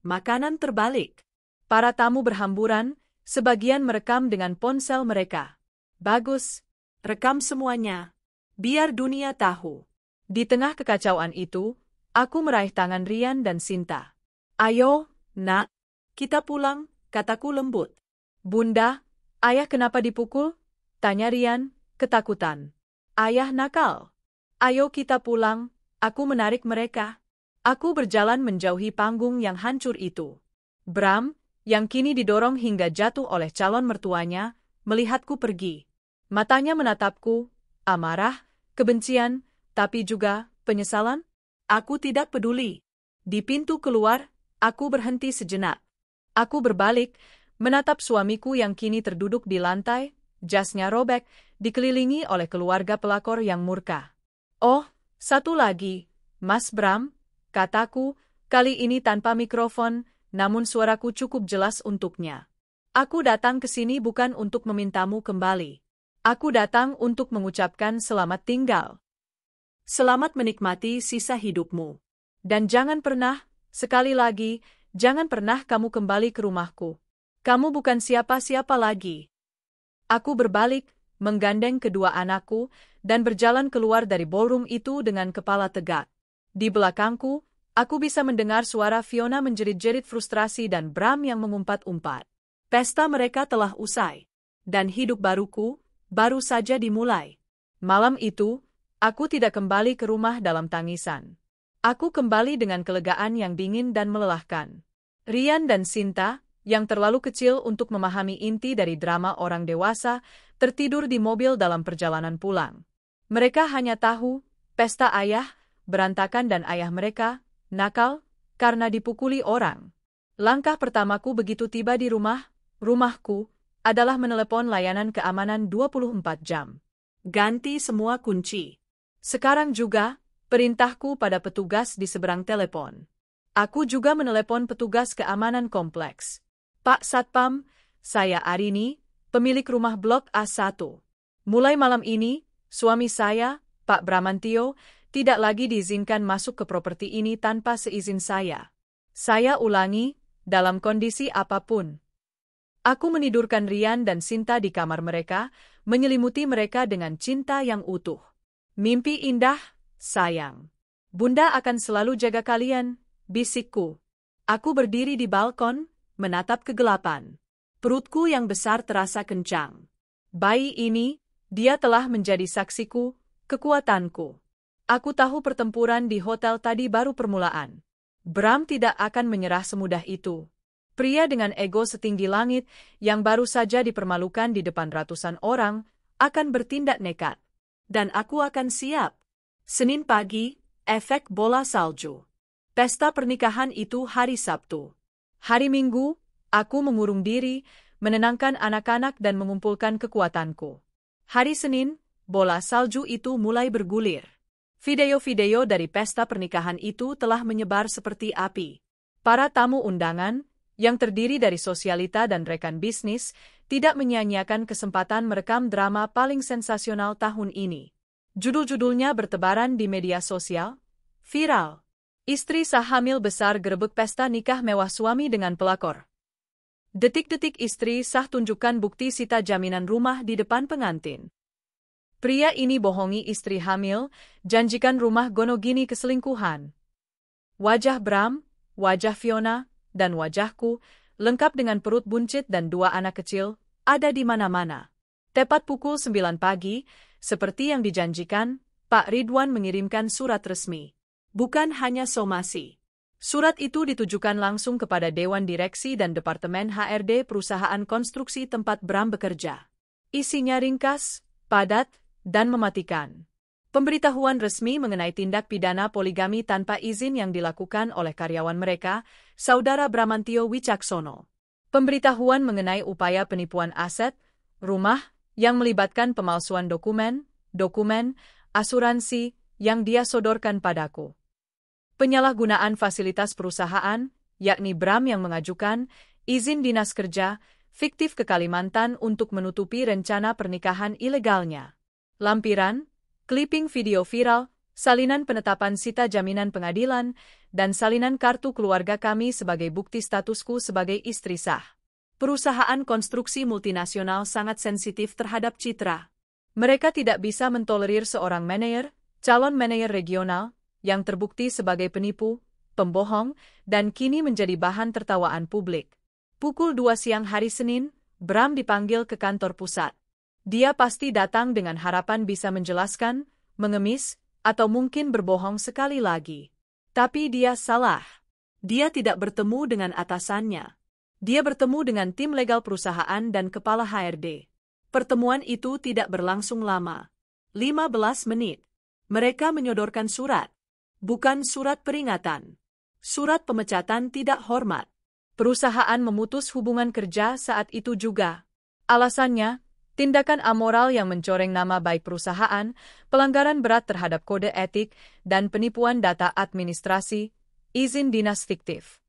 Makanan terbalik. Para tamu berhamburan, sebagian merekam dengan ponsel mereka. Bagus. Rekam semuanya. Biar dunia tahu. Di tengah kekacauan itu, aku meraih tangan Rian dan Sinta. Ayo, nak. Kita pulang, kataku lembut. Bunda, ayah kenapa dipukul? Tanya Rian, ketakutan. Ayah nakal. Ayo kita pulang, aku menarik mereka. Aku berjalan menjauhi panggung yang hancur itu. Bram, yang kini didorong hingga jatuh oleh calon mertuanya, melihatku pergi. Matanya menatapku, amarah, kebencian, tapi juga penyesalan. Aku tidak peduli. Di pintu keluar, aku berhenti sejenak. Aku berbalik, menatap suamiku yang kini terduduk di lantai, jasnya robek, dikelilingi oleh keluarga pelakor yang murka. Oh, satu lagi, Mas Bram, kataku, kali ini tanpa mikrofon, namun suaraku cukup jelas untuknya. Aku datang ke sini bukan untuk memintamu kembali. Aku datang untuk mengucapkan selamat tinggal. Selamat menikmati sisa hidupmu. Dan jangan pernah, sekali lagi, jangan pernah kamu kembali ke rumahku. Kamu bukan siapa-siapa lagi. Aku berbalik, menggandeng kedua anakku, dan berjalan keluar dari ballroom itu dengan kepala tegak. Di belakangku, aku bisa mendengar suara Fiona menjerit-jerit frustrasi dan Bram yang mengumpat-umpat. Pesta mereka telah usai. Dan hidup baruku, baru saja dimulai. Malam itu, aku tidak kembali ke rumah dalam tangisan. Aku kembali dengan kelegaan yang dingin dan melelahkan. Rian dan Sinta, yang terlalu kecil untuk memahami inti dari drama orang dewasa, tertidur di mobil dalam perjalanan pulang. Mereka hanya tahu, pesta ayah, berantakan dan ayah mereka, nakal, karena dipukuli orang. Langkah pertamaku begitu tiba di rumahku, adalah menelepon layanan keamanan 24 jam. Ganti semua kunci. Sekarang juga, perintahku pada petugas di seberang telepon. Aku juga menelepon petugas keamanan kompleks. Pak Satpam, saya Arini, pemilik rumah blok A1. Mulai malam ini, suami saya, Pak Bramantio, tidak lagi diizinkan masuk ke properti ini tanpa seizin saya. Saya ulangi, dalam kondisi apapun. Aku menidurkan Rian dan Sinta di kamar mereka, menyelimuti mereka dengan cinta yang utuh. Mimpi indah, sayang. Bunda akan selalu jaga kalian, bisikku. Aku berdiri di balkon, menatap kegelapan. Perutku yang besar terasa kencang. Bayi ini, dia telah menjadi saksiku, kekuatanku. Aku tahu pertempuran di hotel tadi baru permulaan. Bram tidak akan menyerah semudah itu. Pria dengan ego setinggi langit, yang baru saja dipermalukan di depan ratusan orang, akan bertindak nekat. Dan aku akan siap. Senin pagi, efek bola salju. Pesta pernikahan itu hari Sabtu. Hari Minggu, aku mengurung diri, menenangkan anak-anak dan mengumpulkan kekuatanku. Hari Senin, bola salju itu mulai bergulir. Video-video dari pesta pernikahan itu telah menyebar seperti api. Para tamu undangan, yang terdiri dari sosialita dan rekan bisnis, tidak menyia-nyiakan kesempatan merekam drama paling sensasional tahun ini. Judul-judulnya bertebaran di media sosial. Viral. Istri sah hamil besar gerebek pesta nikah mewah suami dengan pelakor. Detik-detik istri sah tunjukkan bukti sita jaminan rumah di depan pengantin. Pria ini bohongi istri hamil, janjikan rumah gonogini keselingkuhan. Wajah Bram, wajah Fiona, dan wajahku, lengkap dengan perut buncit dan dua anak kecil, ada di mana-mana. Tepat pukul 9 pagi, seperti yang dijanjikan, Pak Ridwan mengirimkan surat resmi. Bukan hanya somasi. Surat itu ditujukan langsung kepada Dewan Direksi dan Departemen HRD perusahaan konstruksi tempat Bram bekerja. Isinya ringkas, padat, dan mematikan. Pemberitahuan resmi mengenai tindak pidana poligami tanpa izin yang dilakukan oleh karyawan mereka, Saudara Bramantio Wicaksono. Pemberitahuan mengenai upaya penipuan aset, rumah, yang melibatkan pemalsuan dokumen, asuransi, yang dia sodorkan padaku. Penyalahgunaan fasilitas perusahaan, yakni Bram yang mengajukan izin dinas kerja fiktif ke Kalimantan untuk menutupi rencana pernikahan ilegalnya. Lampiran, clipping video viral, salinan penetapan sita jaminan pengadilan, dan salinan kartu keluarga kami sebagai bukti statusku sebagai istri sah. Perusahaan konstruksi multinasional sangat sensitif terhadap citra. Mereka tidak bisa mentolerir seorang manajer, calon manajer regional, yang terbukti sebagai penipu, pembohong, dan kini menjadi bahan tertawaan publik. Pukul 2 siang hari Senin, Bram dipanggil ke kantor pusat. Dia pasti datang dengan harapan bisa menjelaskan, mengemis, atau mungkin berbohong sekali lagi. Tapi dia salah. Dia tidak bertemu dengan atasannya. Dia bertemu dengan tim legal perusahaan dan kepala HRD. Pertemuan itu tidak berlangsung lama. 15 menit. Mereka menyodorkan surat. Bukan surat peringatan. Surat pemecatan tidak hormat. Perusahaan memutus hubungan kerja saat itu juga. Alasannya, tindakan amoral yang mencoreng nama baik perusahaan, pelanggaran berat terhadap kode etik, dan penipuan data administrasi, izin dinas fiktif.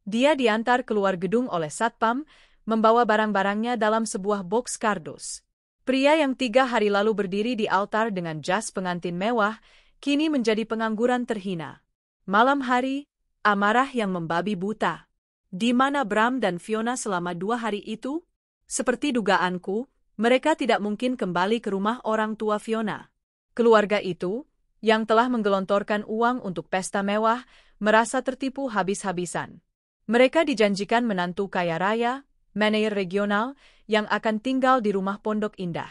Dia diantar keluar gedung oleh Satpam, membawa barang-barangnya dalam sebuah box kardus. Pria yang 3 hari lalu berdiri di altar dengan jas pengantin mewah, kini menjadi pengangguran terhina. Malam hari, amarah yang membabi buta. Di mana Bram dan Fiona selama 2 hari itu? Seperti dugaanku, mereka tidak mungkin kembali ke rumah orang tua Fiona. Keluarga itu, yang telah menggelontorkan uang untuk pesta mewah, merasa tertipu habis-habisan. Mereka dijanjikan menantu kaya raya, manajer regional, yang akan tinggal di rumah Pondok Indah.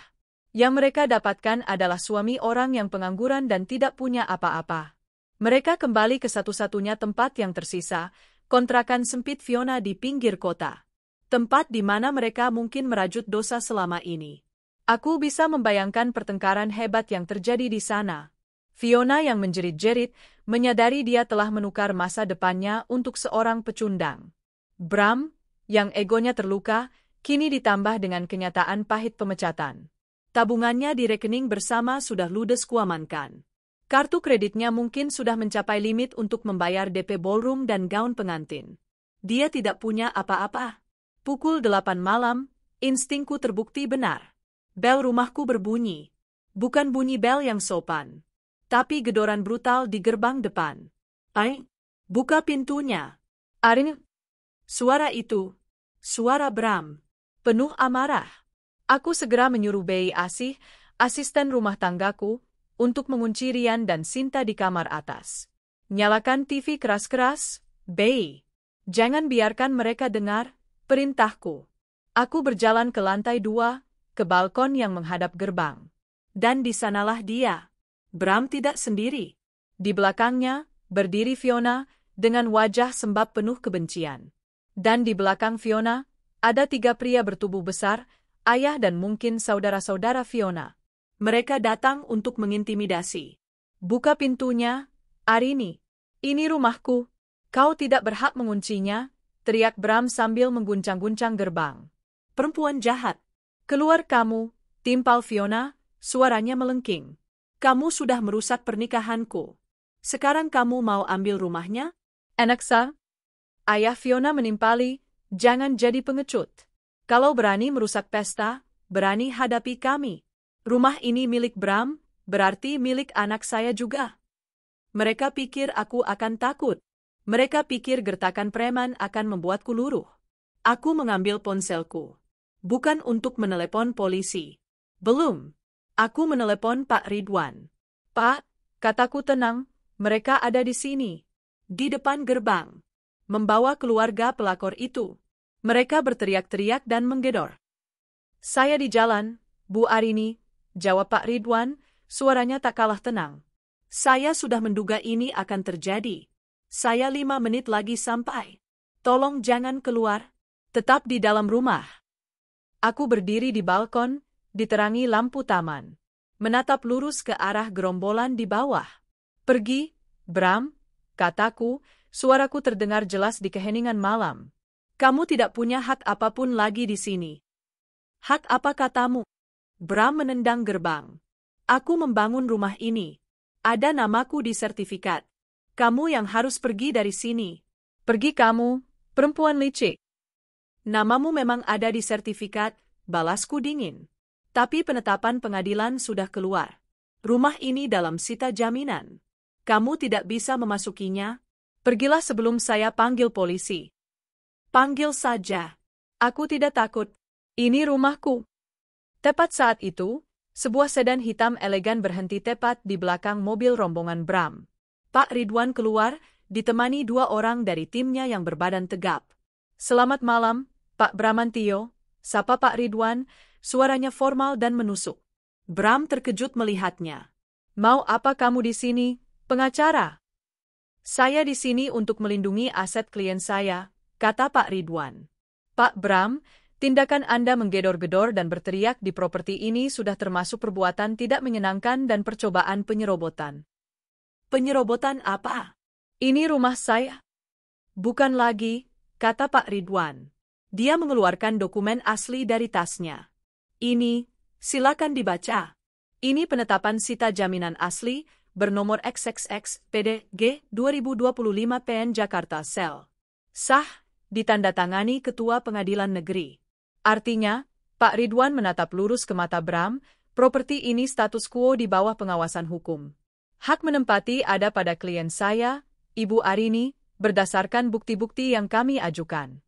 Yang mereka dapatkan adalah suami orang yang pengangguran dan tidak punya apa-apa. Mereka kembali ke satu-satunya tempat yang tersisa, kontrakan sempit Fiona di pinggir kota. Tempat di mana mereka mungkin merajut dosa selama ini. Aku bisa membayangkan pertengkaran hebat yang terjadi di sana. Fiona yang menjerit-jerit, menyadari dia telah menukar masa depannya untuk seorang pecundang. Bram, yang egonya terluka, kini ditambah dengan kenyataan pahit pemecatan. Tabungannya di rekening bersama sudah ludes kuamankan. Kartu kreditnya mungkin sudah mencapai limit untuk membayar DP ballroom dan gaun pengantin. Dia tidak punya apa-apa. Pukul 8 malam, instingku terbukti benar. Bel rumahku berbunyi. Bukan bunyi bel yang sopan. Tapi gedoran brutal di gerbang depan. Ai, buka pintunya. Arin. Suara itu. Suara Bram. Penuh amarah. Aku segera menyuruh Bei Asih, asisten rumah tanggaku, untuk mengunci Rian dan Sinta di kamar atas. Nyalakan TV keras-keras, Bei. Jangan biarkan mereka dengar perintahku. Aku berjalan ke lantai 2, ke balkon yang menghadap gerbang. Dan di sanalah dia. Bram tidak sendiri. Di belakangnya, berdiri Fiona, dengan wajah sembab penuh kebencian. Dan di belakang Fiona, ada 3 pria bertubuh besar, ayah dan mungkin saudara-saudara Fiona. Mereka datang untuk mengintimidasi. Buka pintunya, Arini. Ini rumahku. Kau tidak berhak menguncinya, teriak Bram sambil mengguncang-guncang gerbang. Perempuan jahat. Keluar kamu, timpal Fiona, suaranya melengking. Kamu sudah merusak pernikahanku. Sekarang kamu mau ambil rumahnya? Anaksa? Ayah Fiona menimpali, jangan jadi pengecut. Kalau berani merusak pesta, berani hadapi kami. Rumah ini milik Bram, berarti milik anak saya juga. Mereka pikir aku akan takut. Mereka pikir gertakan preman akan membuatku luruh. Aku mengambil ponselku. Bukan untuk menelepon polisi. Belum. Aku menelepon Pak Ridwan. Pak, kataku tenang, mereka ada di sini. Di depan gerbang. Membawa keluarga pelakor itu. Mereka berteriak-teriak dan menggedor. Saya di jalan, Bu Arini, jawab Pak Ridwan, suaranya tak kalah tenang. Saya sudah menduga ini akan terjadi. Saya 5 menit lagi sampai. Tolong jangan keluar, tetap di dalam rumah. Aku berdiri di balkon, diterangi lampu taman. Menatap lurus ke arah gerombolan di bawah. Pergi, Bram, kataku, suaraku terdengar jelas di keheningan malam. Kamu tidak punya hak apapun lagi di sini. Hak apa katamu? Bram menendang gerbang. Aku membangun rumah ini. Ada namaku di sertifikat. Kamu yang harus pergi dari sini. Pergi kamu, perempuan licik. Namamu memang ada di sertifikat, balasku dingin. Tapi penetapan pengadilan sudah keluar. Rumah ini dalam sita jaminan. Kamu tidak bisa memasukinya. Pergilah sebelum saya panggil polisi. Panggil saja. Aku tidak takut. Ini rumahku. Tepat saat itu, sebuah sedan hitam elegan berhenti tepat di belakang mobil rombongan Bram. Pak Ridwan keluar, ditemani 2 orang dari timnya yang berbadan tegap. Selamat malam, Pak Bramantio, sapa Pak Ridwan, suaranya formal dan menusuk. Bram terkejut melihatnya. Mau apa kamu di sini, pengacara? Saya di sini untuk melindungi aset klien saya, kata Pak Ridwan. Pak Bram, tindakan Anda menggedor-gedor dan berteriak di properti ini sudah termasuk perbuatan tidak menyenangkan dan percobaan penyerobotan. Penyerobotan apa? Ini rumah saya. Bukan lagi, kata Pak Ridwan. Dia mengeluarkan dokumen asli dari tasnya. Ini, silakan dibaca. Ini penetapan sita jaminan asli, bernomor XXX PDG 2025 PN Jakarta Sel. Sah, ditandatangani Ketua Pengadilan Negeri. Artinya, Pak Ridwan menatap lurus ke mata Bram, properti ini status quo di bawah pengawasan hukum. Hak menempati ada pada klien saya, Ibu Arini, berdasarkan bukti-bukti yang kami ajukan.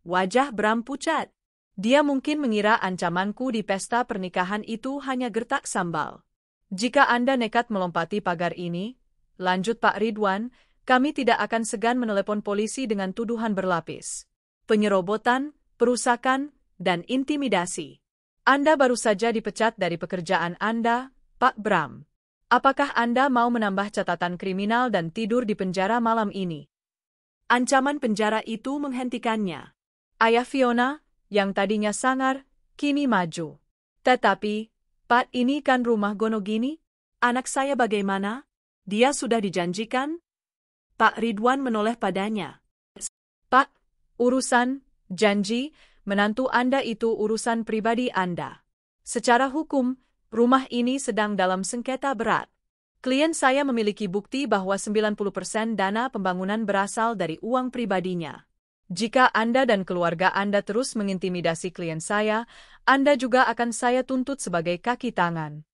Wajah Bram pucat. Dia mungkin mengira ancamanku di pesta pernikahan itu hanya gertak sambal. Jika Anda nekat melompati pagar ini, lanjut Pak Ridwan, kami tidak akan segan menelepon polisi dengan tuduhan berlapis. Penyerobotan, perusakan, dan intimidasi. Anda baru saja dipecat dari pekerjaan Anda, Pak Bram. Apakah Anda mau menambah catatan kriminal dan tidur di penjara malam ini? Ancaman penjara itu menghentikannya. Ayah Fiona, yang tadinya sangar, kini maju. Tetapi, Pak, ini kan rumah Gonogini? Anak saya bagaimana? Dia sudah dijanjikan? Pak Ridwan menoleh padanya. Pak, urusan, janji, menantu Anda itu urusan pribadi Anda. Secara hukum, rumah ini sedang dalam sengketa berat. Klien saya memiliki bukti bahwa 90% dana pembangunan berasal dari uang pribadinya. Jika Anda dan keluarga Anda terus mengintimidasi klien saya, Anda juga akan saya tuntut sebagai kaki tangan.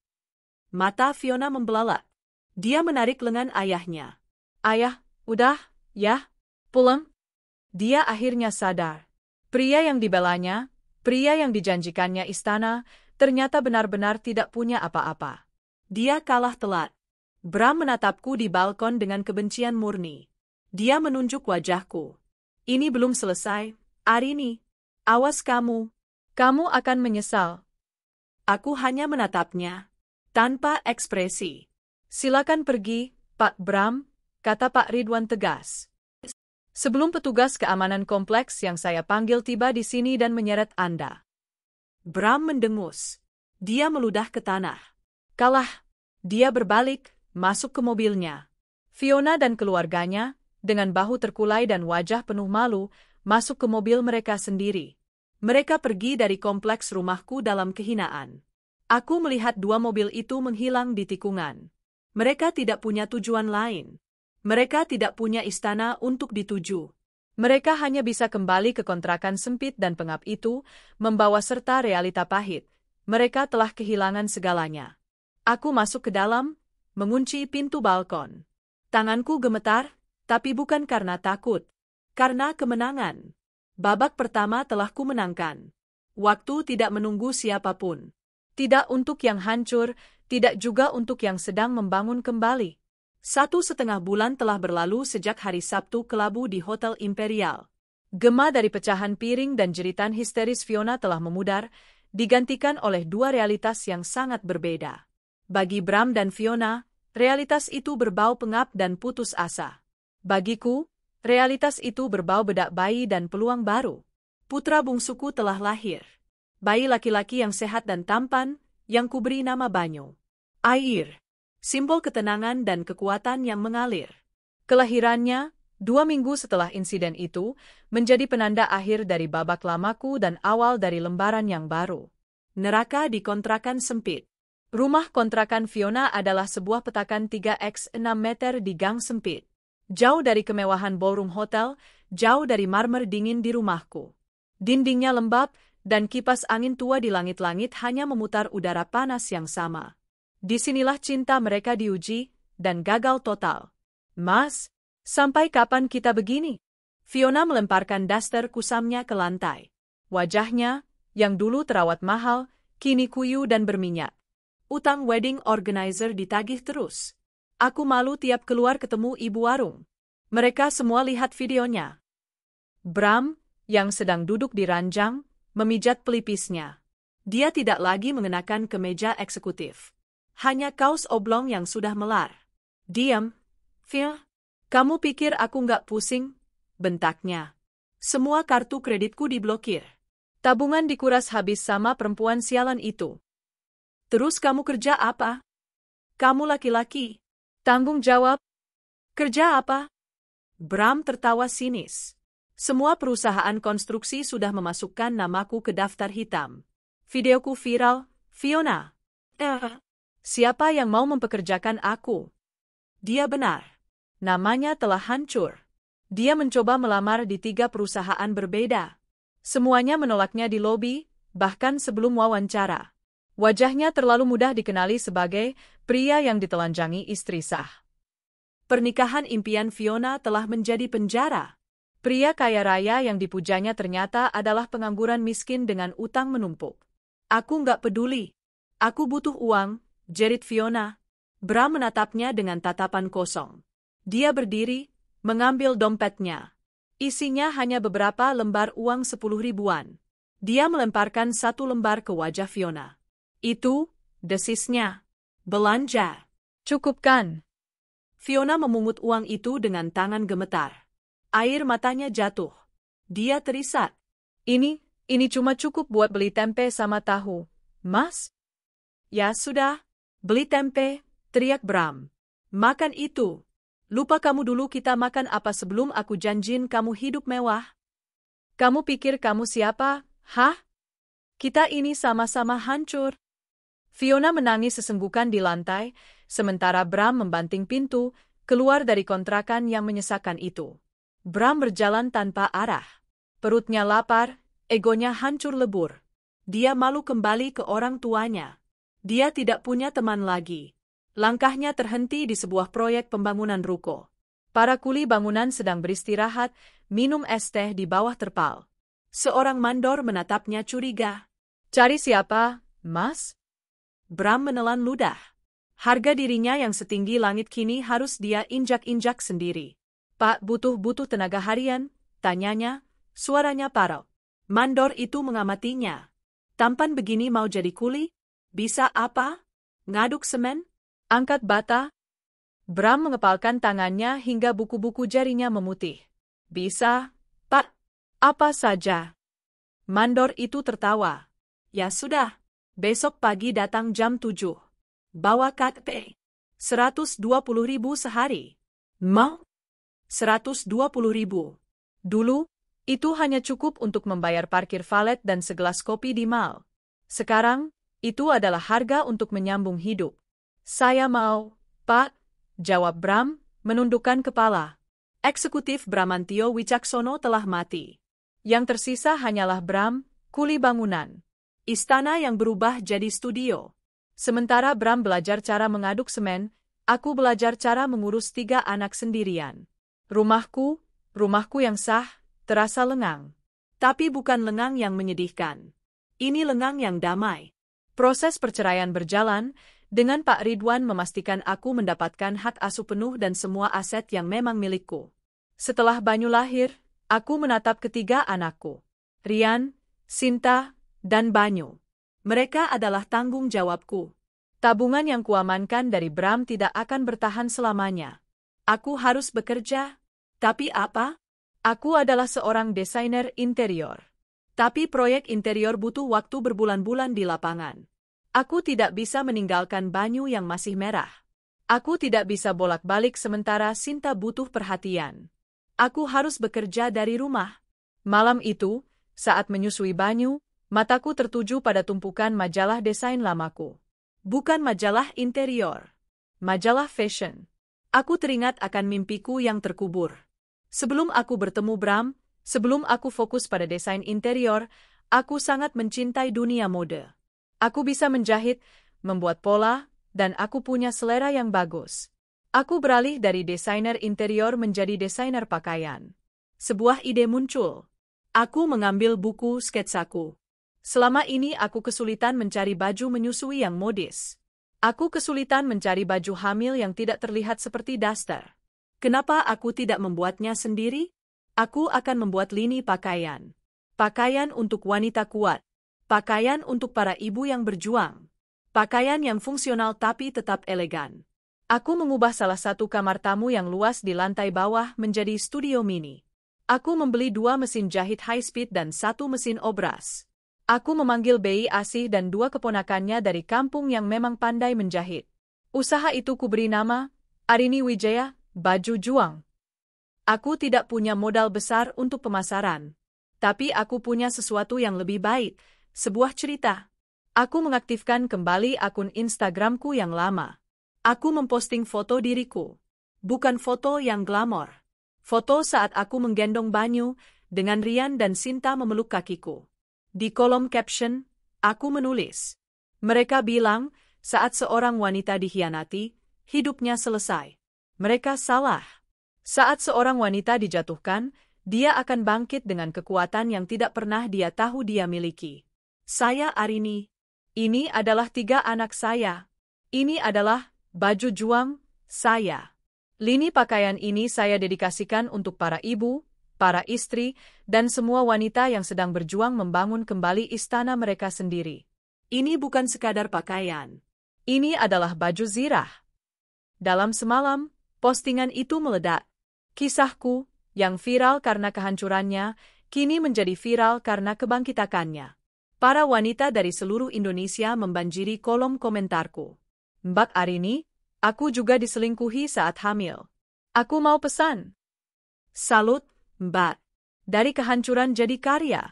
Mata Fiona membelalak. Dia menarik lengan ayahnya. Ayah, udah, ya, pulang. Dia akhirnya sadar. Pria yang dibelanya, pria yang dijanjikannya istana, ternyata benar-benar tidak punya apa-apa. Dia kalah telak. Bram menatapku di balkon dengan kebencian murni. Dia menunjuk wajahku. Ini belum selesai, Arini. Awas kamu. Kamu akan menyesal. Aku hanya menatapnya, tanpa ekspresi. Silakan pergi, Pak Bram, kata Pak Ridwan tegas. Sebelum petugas keamanan kompleks yang saya panggil tiba di sini dan menyeret Anda. Bram mendengus. Dia meludah ke tanah. Kalah. Dia berbalik, masuk ke mobilnya. Fiona dan keluarganya, dengan bahu terkulai dan wajah penuh malu, masuk ke mobil mereka sendiri. Mereka pergi dari kompleks rumahku dalam kehinaan. Aku melihat 2 mobil itu menghilang di tikungan. Mereka tidak punya tujuan lain. Mereka tidak punya istana untuk dituju. Mereka hanya bisa kembali ke kontrakan sempit dan pengap itu, membawa serta realita pahit. Mereka telah kehilangan segalanya. Aku masuk ke dalam, mengunci pintu balkon. Tanganku gemetar, tapi bukan karena takut. Karena kemenangan. Babak pertama telah kumenangkan. Waktu tidak menunggu siapapun. Tidak untuk yang hancur, tidak juga untuk yang sedang membangun kembali. 1,5 bulan telah berlalu sejak hari Sabtu kelabu di Hotel Imperial. Gema dari pecahan piring dan jeritan histeris Fiona telah memudar, digantikan oleh 2 realitas yang sangat berbeda. Bagi Bram dan Fiona, realitas itu berbau pengap dan putus asa. Bagiku, realitas itu berbau bedak bayi dan peluang baru. Putra bungsuku telah lahir. Bayi laki-laki yang sehat dan tampan, yang kuberi nama Banyo. Air. Simbol ketenangan dan kekuatan yang mengalir. Kelahirannya, 2 minggu setelah insiden itu, menjadi penanda akhir dari babak lamaku dan awal dari lembaran yang baru. Neraka di kontrakan sempit. Rumah kontrakan Fiona adalah sebuah petakan 3x6 meter di gang sempit. Jauh dari kemewahan ballroom hotel, jauh dari marmer dingin di rumahku. Dindingnya lembab, dan kipas angin tua di langit-langit hanya memutar udara panas yang sama. Disinilah cinta mereka diuji, dan gagal total. Mas, sampai kapan kita begini? Fiona melemparkan daster kusamnya ke lantai. Wajahnya, yang dulu terawat mahal, kini kuyu dan berminyak. Utang wedding organizer ditagih terus. Aku malu tiap keluar ketemu ibu warung. Mereka semua lihat videonya. Bram, yang sedang duduk di ranjang, memijat pelipisnya. Dia tidak lagi mengenakan kemeja eksekutif. Hanya kaos oblong yang sudah melar. Diam, Phil. Kamu pikir aku nggak pusing? Bentaknya. Semua kartu kreditku diblokir. Tabungan dikuras habis sama perempuan sialan itu. Terus kamu kerja apa? Kamu laki-laki. Tanggung jawab. Kerja apa? Bram tertawa sinis. Semua perusahaan konstruksi sudah memasukkan namaku ke daftar hitam. Videoku viral, Fiona. Siapa yang mau mempekerjakan aku? Dia benar. Namanya telah hancur. Dia mencoba melamar di 3 perusahaan berbeda. Semuanya menolaknya di lobi, bahkan sebelum wawancara. Wajahnya terlalu mudah dikenali sebagai pria yang ditelanjangi istri sah. Pernikahan impian Fiona telah menjadi penjara. Pria kaya raya yang dipujanya ternyata adalah pengangguran miskin dengan utang menumpuk. Aku nggak peduli. Aku butuh uang, jerit Fiona. Bram menatapnya dengan tatapan kosong. Dia berdiri, mengambil dompetnya. Isinya hanya beberapa lembar uang 10 ribuan. Dia melemparkan 1 lembar ke wajah Fiona. Itu, desisnya. Belanja. Cukup kan? Fiona memungut uang itu dengan tangan gemetar. Air matanya jatuh. Dia terisak. Ini cuma cukup buat beli tempe sama tahu. Mas? Ya sudah, beli tempe, teriak Bram. Makan itu. Lupa kamu dulu kita makan apa sebelum aku janjin kamu hidup mewah? Kamu pikir kamu siapa, hah? Kita ini sama-sama hancur. Fiona menangis sesenggukan di lantai, sementara Bram membanting pintu, keluar dari kontrakan yang menyesakan itu. Bram berjalan tanpa arah. Perutnya lapar, egonya hancur lebur. Dia malu kembali ke orang tuanya. Dia tidak punya teman lagi. Langkahnya terhenti di sebuah proyek pembangunan ruko. Para kuli bangunan sedang beristirahat, minum es teh di bawah terpal. Seorang mandor menatapnya curiga. Cari siapa, Mas? Bram menelan ludah. Harga dirinya yang setinggi langit kini harus dia injak-injak sendiri. Pak, butuh tenaga harian, tanyanya, suaranya parau. Mandor itu mengamatinya. Tampan begini mau jadi kuli? Bisa apa? Ngaduk semen? Angkat bata? Bram mengepalkan tangannya hingga buku-buku jarinya memutih. Bisa, Pak. Apa saja. Mandor itu tertawa. Ya sudah, besok pagi datang jam 7. Bawa KTP. 120 ribu sehari. Mau? 120 ribu. Dulu, itu hanya cukup untuk membayar parkir valet dan segelas kopi di mall. Sekarang, itu adalah harga untuk menyambung hidup. Saya mau, Pak, jawab Bram, menundukkan kepala. Eksekutif Bramantio Wicaksono telah mati. Yang tersisa hanyalah Bram, kuli bangunan. Istana yang berubah jadi studio. Sementara Bram belajar cara mengaduk semen, aku belajar cara mengurus 3 anak sendirian. Rumahku yang sah, terasa lengang. Tapi bukan lengang yang menyedihkan. Ini lengang yang damai. Proses perceraian berjalan, dengan Pak Ridwan memastikan aku mendapatkan hak asuh penuh dan semua aset yang memang milikku. Setelah Banyu lahir, aku menatap ketiga anakku. Rian, Sinta, dan Banyu. Mereka adalah tanggung jawabku. Tabungan yang kuamankan dari Bram tidak akan bertahan selamanya. Aku harus bekerja. Tapi apa? Aku adalah seorang desainer interior. Tapi proyek interior butuh waktu berbulan-bulan di lapangan. Aku tidak bisa meninggalkan Banyu yang masih merah. Aku tidak bisa bolak-balik sementara Sinta butuh perhatian. Aku harus bekerja dari rumah. Malam itu, saat menyusui Banyu, Mataku tertuju pada tumpukan majalah desain lamaku. Bukan majalah interior. Majalah fashion. Aku teringat akan mimpiku yang terkubur. Sebelum aku bertemu Bram, sebelum aku fokus pada desain interior, aku sangat mencintai dunia mode. Aku bisa menjahit, membuat pola, dan aku punya selera yang bagus. Aku beralih dari desainer interior menjadi desainer pakaian. Sebuah ide muncul. Aku mengambil buku sketsaku. Selama ini aku kesulitan mencari baju menyusui yang modis. Aku kesulitan mencari baju hamil yang tidak terlihat seperti daster. Kenapa aku tidak membuatnya sendiri? Aku akan membuat lini pakaian. Pakaian untuk wanita kuat. Pakaian untuk para ibu yang berjuang. Pakaian yang fungsional tapi tetap elegan. Aku mengubah salah satu kamar tamu yang luas di lantai bawah menjadi studio mini. Aku membeli 2 mesin jahit high-speed dan 1 mesin obras. Aku memanggil Bei Asih dan 2 keponakannya dari kampung yang memang pandai menjahit. Usaha itu kuberi nama, Arini Wijaya, Baju Juang. Aku tidak punya modal besar untuk pemasaran. Tapi aku punya sesuatu yang lebih baik, sebuah cerita. Aku mengaktifkan kembali akun Instagramku yang lama. Aku memposting foto diriku. Bukan foto yang glamor. Foto saat aku menggendong Banyu, dengan Rian dan Sinta memeluk kakiku. Di kolom caption, aku menulis. Mereka bilang, saat seorang wanita dikhianati, hidupnya selesai. Mereka salah. Saat seorang wanita dijatuhkan, dia akan bangkit dengan kekuatan yang tidak pernah dia tahu dia miliki. Saya Arini. Ini adalah 3 anak saya. Ini adalah baju juang saya. Lini pakaian ini saya dedikasikan untuk para ibu, para istri, dan semua wanita yang sedang berjuang membangun kembali istana mereka sendiri. Ini bukan sekadar pakaian. Ini adalah baju zirah. Dalam semalam, postingan itu meledak. Kisahku, yang viral karena kehancurannya, kini menjadi viral karena kebangkitakannya. Para wanita dari seluruh Indonesia membanjiri kolom komentarku. Mbak Arini, aku juga diselingkuhi saat hamil. Aku mau pesan. Salut, Mbak. Dari kehancuran jadi karya.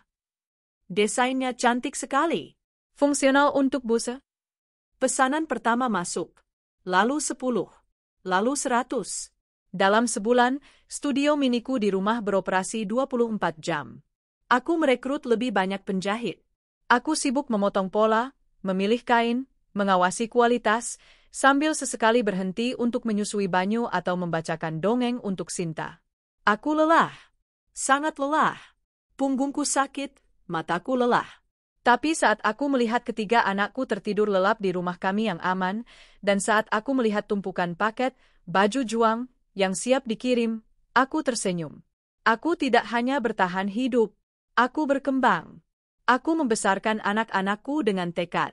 Desainnya cantik sekali. Fungsional untuk busa. Pesanan pertama masuk. Lalu 10. Lalu 100. Dalam sebulan, studio miniku di rumah beroperasi 24 jam. Aku merekrut lebih banyak penjahit. Aku sibuk memotong pola, memilih kain, mengawasi kualitas, sambil sesekali berhenti untuk menyusui Banyu atau membacakan dongeng untuk Sinta. Aku lelah. Sangat lelah. Punggungku sakit, mataku lelah. Tapi saat aku melihat ketiga anakku tertidur lelap di rumah kami yang aman, dan saat aku melihat tumpukan paket, baju juang, yang siap dikirim, aku tersenyum. Aku tidak hanya bertahan hidup, aku berkembang. Aku membesarkan anak-anakku dengan tekad.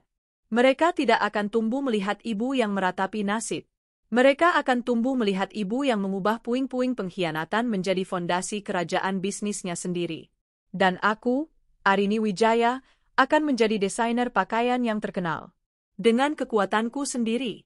Mereka tidak akan tumbuh melihat ibu yang meratapi nasib. Mereka akan tumbuh melihat ibu yang mengubah puing-puing pengkhianatan menjadi fondasi kerajaan bisnisnya sendiri. Dan aku, Arini Wijaya, akan menjadi desainer pakaian yang terkenal. Dengan kekuatanku sendiri.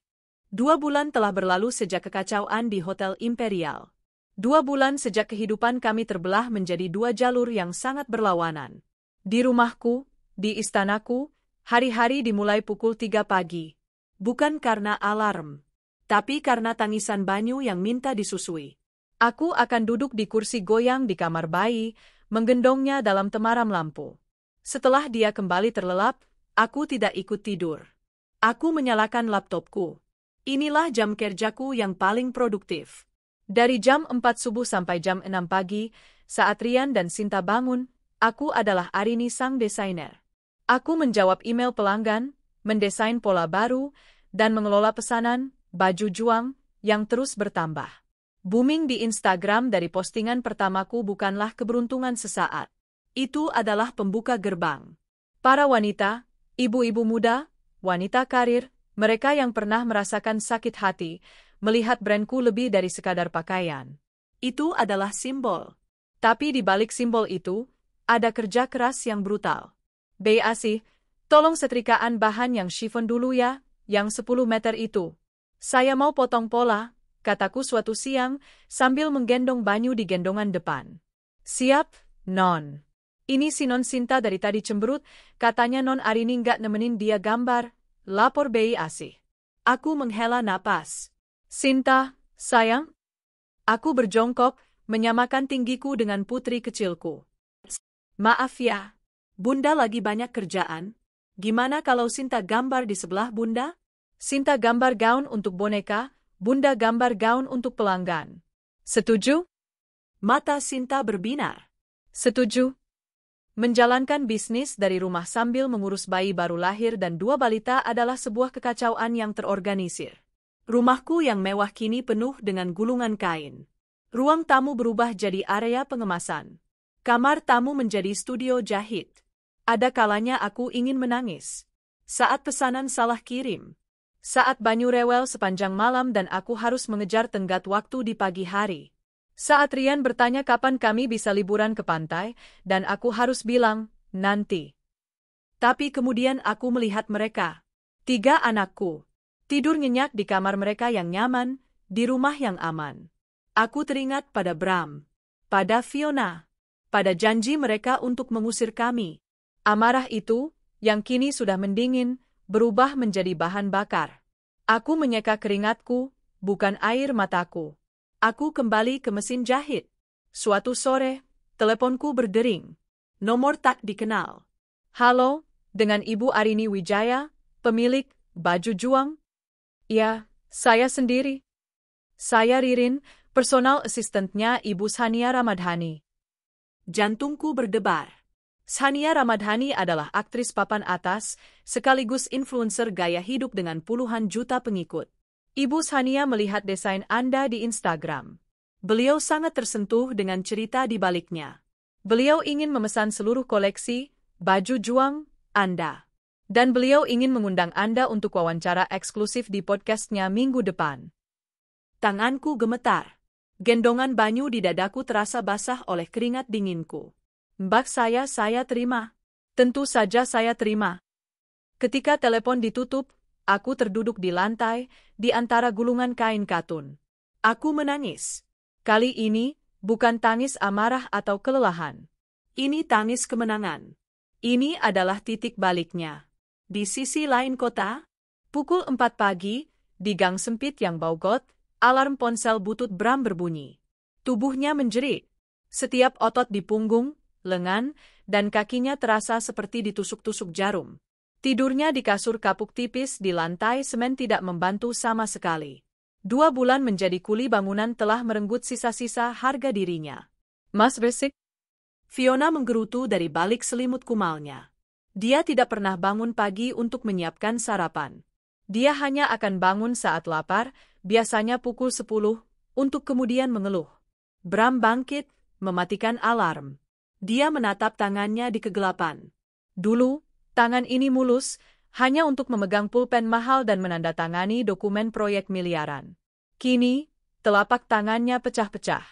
2 bulan telah berlalu sejak kekacauan di Hotel Imperial. 2 bulan sejak kehidupan kami terbelah menjadi 2 jalur yang sangat berlawanan. Di rumahku, di istanaku, hari-hari dimulai pukul 3 pagi. Bukan karena alarm. Tapi karena tangisan Banyu yang minta disusui. Aku akan duduk di kursi goyang di kamar bayi, menggendongnya dalam temaram lampu. Setelah dia kembali terlelap, aku tidak ikut tidur. Aku menyalakan laptopku. Inilah jam kerjaku yang paling produktif. Dari jam 4 subuh sampai jam 6 pagi, saat Rian dan Sinta bangun, aku adalah Arini sang desainer. Aku menjawab email pelanggan, mendesain pola baru, dan mengelola pesanan, baju juang, yang terus bertambah. Booming di Instagram dari postingan pertamaku bukanlah keberuntungan sesaat. Itu adalah pembuka gerbang. Para wanita, ibu-ibu muda, wanita karir, mereka yang pernah merasakan sakit hati, melihat brandku lebih dari sekadar pakaian. Itu adalah simbol. Tapi di balik simbol itu, ada kerja keras yang brutal. Bei Asih, tolong setrikaan bahan yang chiffon dulu ya, yang 10 meter itu. Saya mau potong pola, kataku suatu siang, sambil menggendong Banyu di gendongan depan. Siap, Non. Ini si Non Sinta dari tadi cemberut, katanya Non Arini nggak nemenin dia gambar, lapor BI asih. Aku menghela napas. Sinta, sayang? Aku berjongkok, menyamakan tinggiku dengan putri kecilku. Maaf ya, Bunda lagi banyak kerjaan. Gimana kalau Sinta gambar di sebelah Bunda? Sinta gambar gaun untuk boneka, Bunda gambar gaun untuk pelanggan. Setuju? Mata Sinta berbinar. Setuju. Menjalankan bisnis dari rumah sambil mengurus bayi baru lahir dan 2 balita adalah sebuah kekacauan yang terorganisir. Rumahku yang mewah kini penuh dengan gulungan kain. Ruang tamu berubah jadi area pengemasan. Kamar tamu menjadi studio jahit. Ada kalanya aku ingin menangis. Saat pesanan salah kirim. Saat banyu rewel sepanjang malam dan aku harus mengejar tenggat waktu di pagi hari. Saat Rian bertanya kapan kami bisa liburan ke pantai, dan aku harus bilang, nanti. Tapi kemudian aku melihat mereka. 3 anakku. Tidur nyenyak di kamar mereka yang nyaman, di rumah yang aman. Aku teringat pada Bram. Pada Fiona. Pada janji mereka untuk mengusir kami. Amarah itu, yang kini sudah mendingin, berubah menjadi bahan bakar. Aku menyeka keringatku, bukan air mataku. Aku kembali ke mesin jahit. Suatu sore, teleponku berdering. Nomor tak dikenal. Halo, dengan Ibu Arini Wijaya, pemilik Baju Juang? Ya, saya sendiri. Saya Ririn, personal assistant-nya Ibu Shania Ramadhani. Jantungku berdebar. Shania Ramadhani adalah aktris papan atas, sekaligus influencer gaya hidup dengan puluhan juta pengikut. Ibu Shania melihat desain Anda di Instagram. Beliau sangat tersentuh dengan cerita di baliknya. Beliau ingin memesan seluruh koleksi baju juang Anda. Dan beliau ingin mengundang Anda untuk wawancara eksklusif di podcastnya minggu depan. Tanganku gemetar. Gendongan banyu di dadaku terasa basah oleh keringat dinginku. Mbak saya terima. Tentu saja saya terima. Ketika telepon ditutup, aku terduduk di lantai, di antara gulungan kain katun. Aku menangis. Kali ini, bukan tangis amarah atau kelelahan. Ini tangis kemenangan. Ini adalah titik baliknya. Di sisi lain kota, pukul 4 pagi, di gang sempit yang bau got, alarm ponsel butut Bram berbunyi. Tubuhnya menjerit. Setiap otot di punggung, lengan, dan kakinya terasa seperti ditusuk-tusuk jarum. Tidurnya di kasur kapuk tipis di lantai semen tidak membantu sama sekali. 2 bulan menjadi kuli bangunan telah merenggut sisa-sisa harga dirinya. Mas bersik? Fiona menggerutu dari balik selimut kumalnya. Dia tidak pernah bangun pagi untuk menyiapkan sarapan. Dia hanya akan bangun saat lapar, biasanya pukul 10, untuk kemudian mengeluh. Bram bangkit, mematikan alarm. Dia menatap tangannya di kegelapan. Dulu, tangan ini mulus, hanya untuk memegang pulpen mahal dan menandatangani dokumen proyek miliaran. Kini, telapak tangannya pecah-pecah.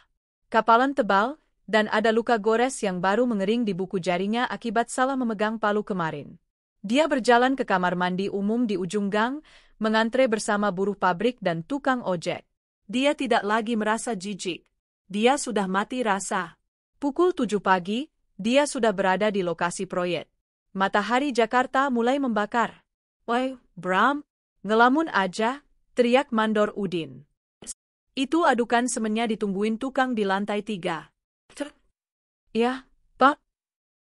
Kapalan tebal, dan ada luka gores yang baru mengering di buku jarinya akibat salah memegang palu kemarin. Dia berjalan ke kamar mandi umum di ujung gang, mengantre bersama buruh pabrik dan tukang ojek. Dia tidak lagi merasa jijik. Dia sudah mati rasa. Pukul 7 pagi, dia sudah berada di lokasi proyek. Matahari Jakarta mulai membakar. "Woi, Bram, ngelamun aja," teriak Mandor Udin. Itu adukan semennya ditungguin tukang di lantai 3. Ya, Pak.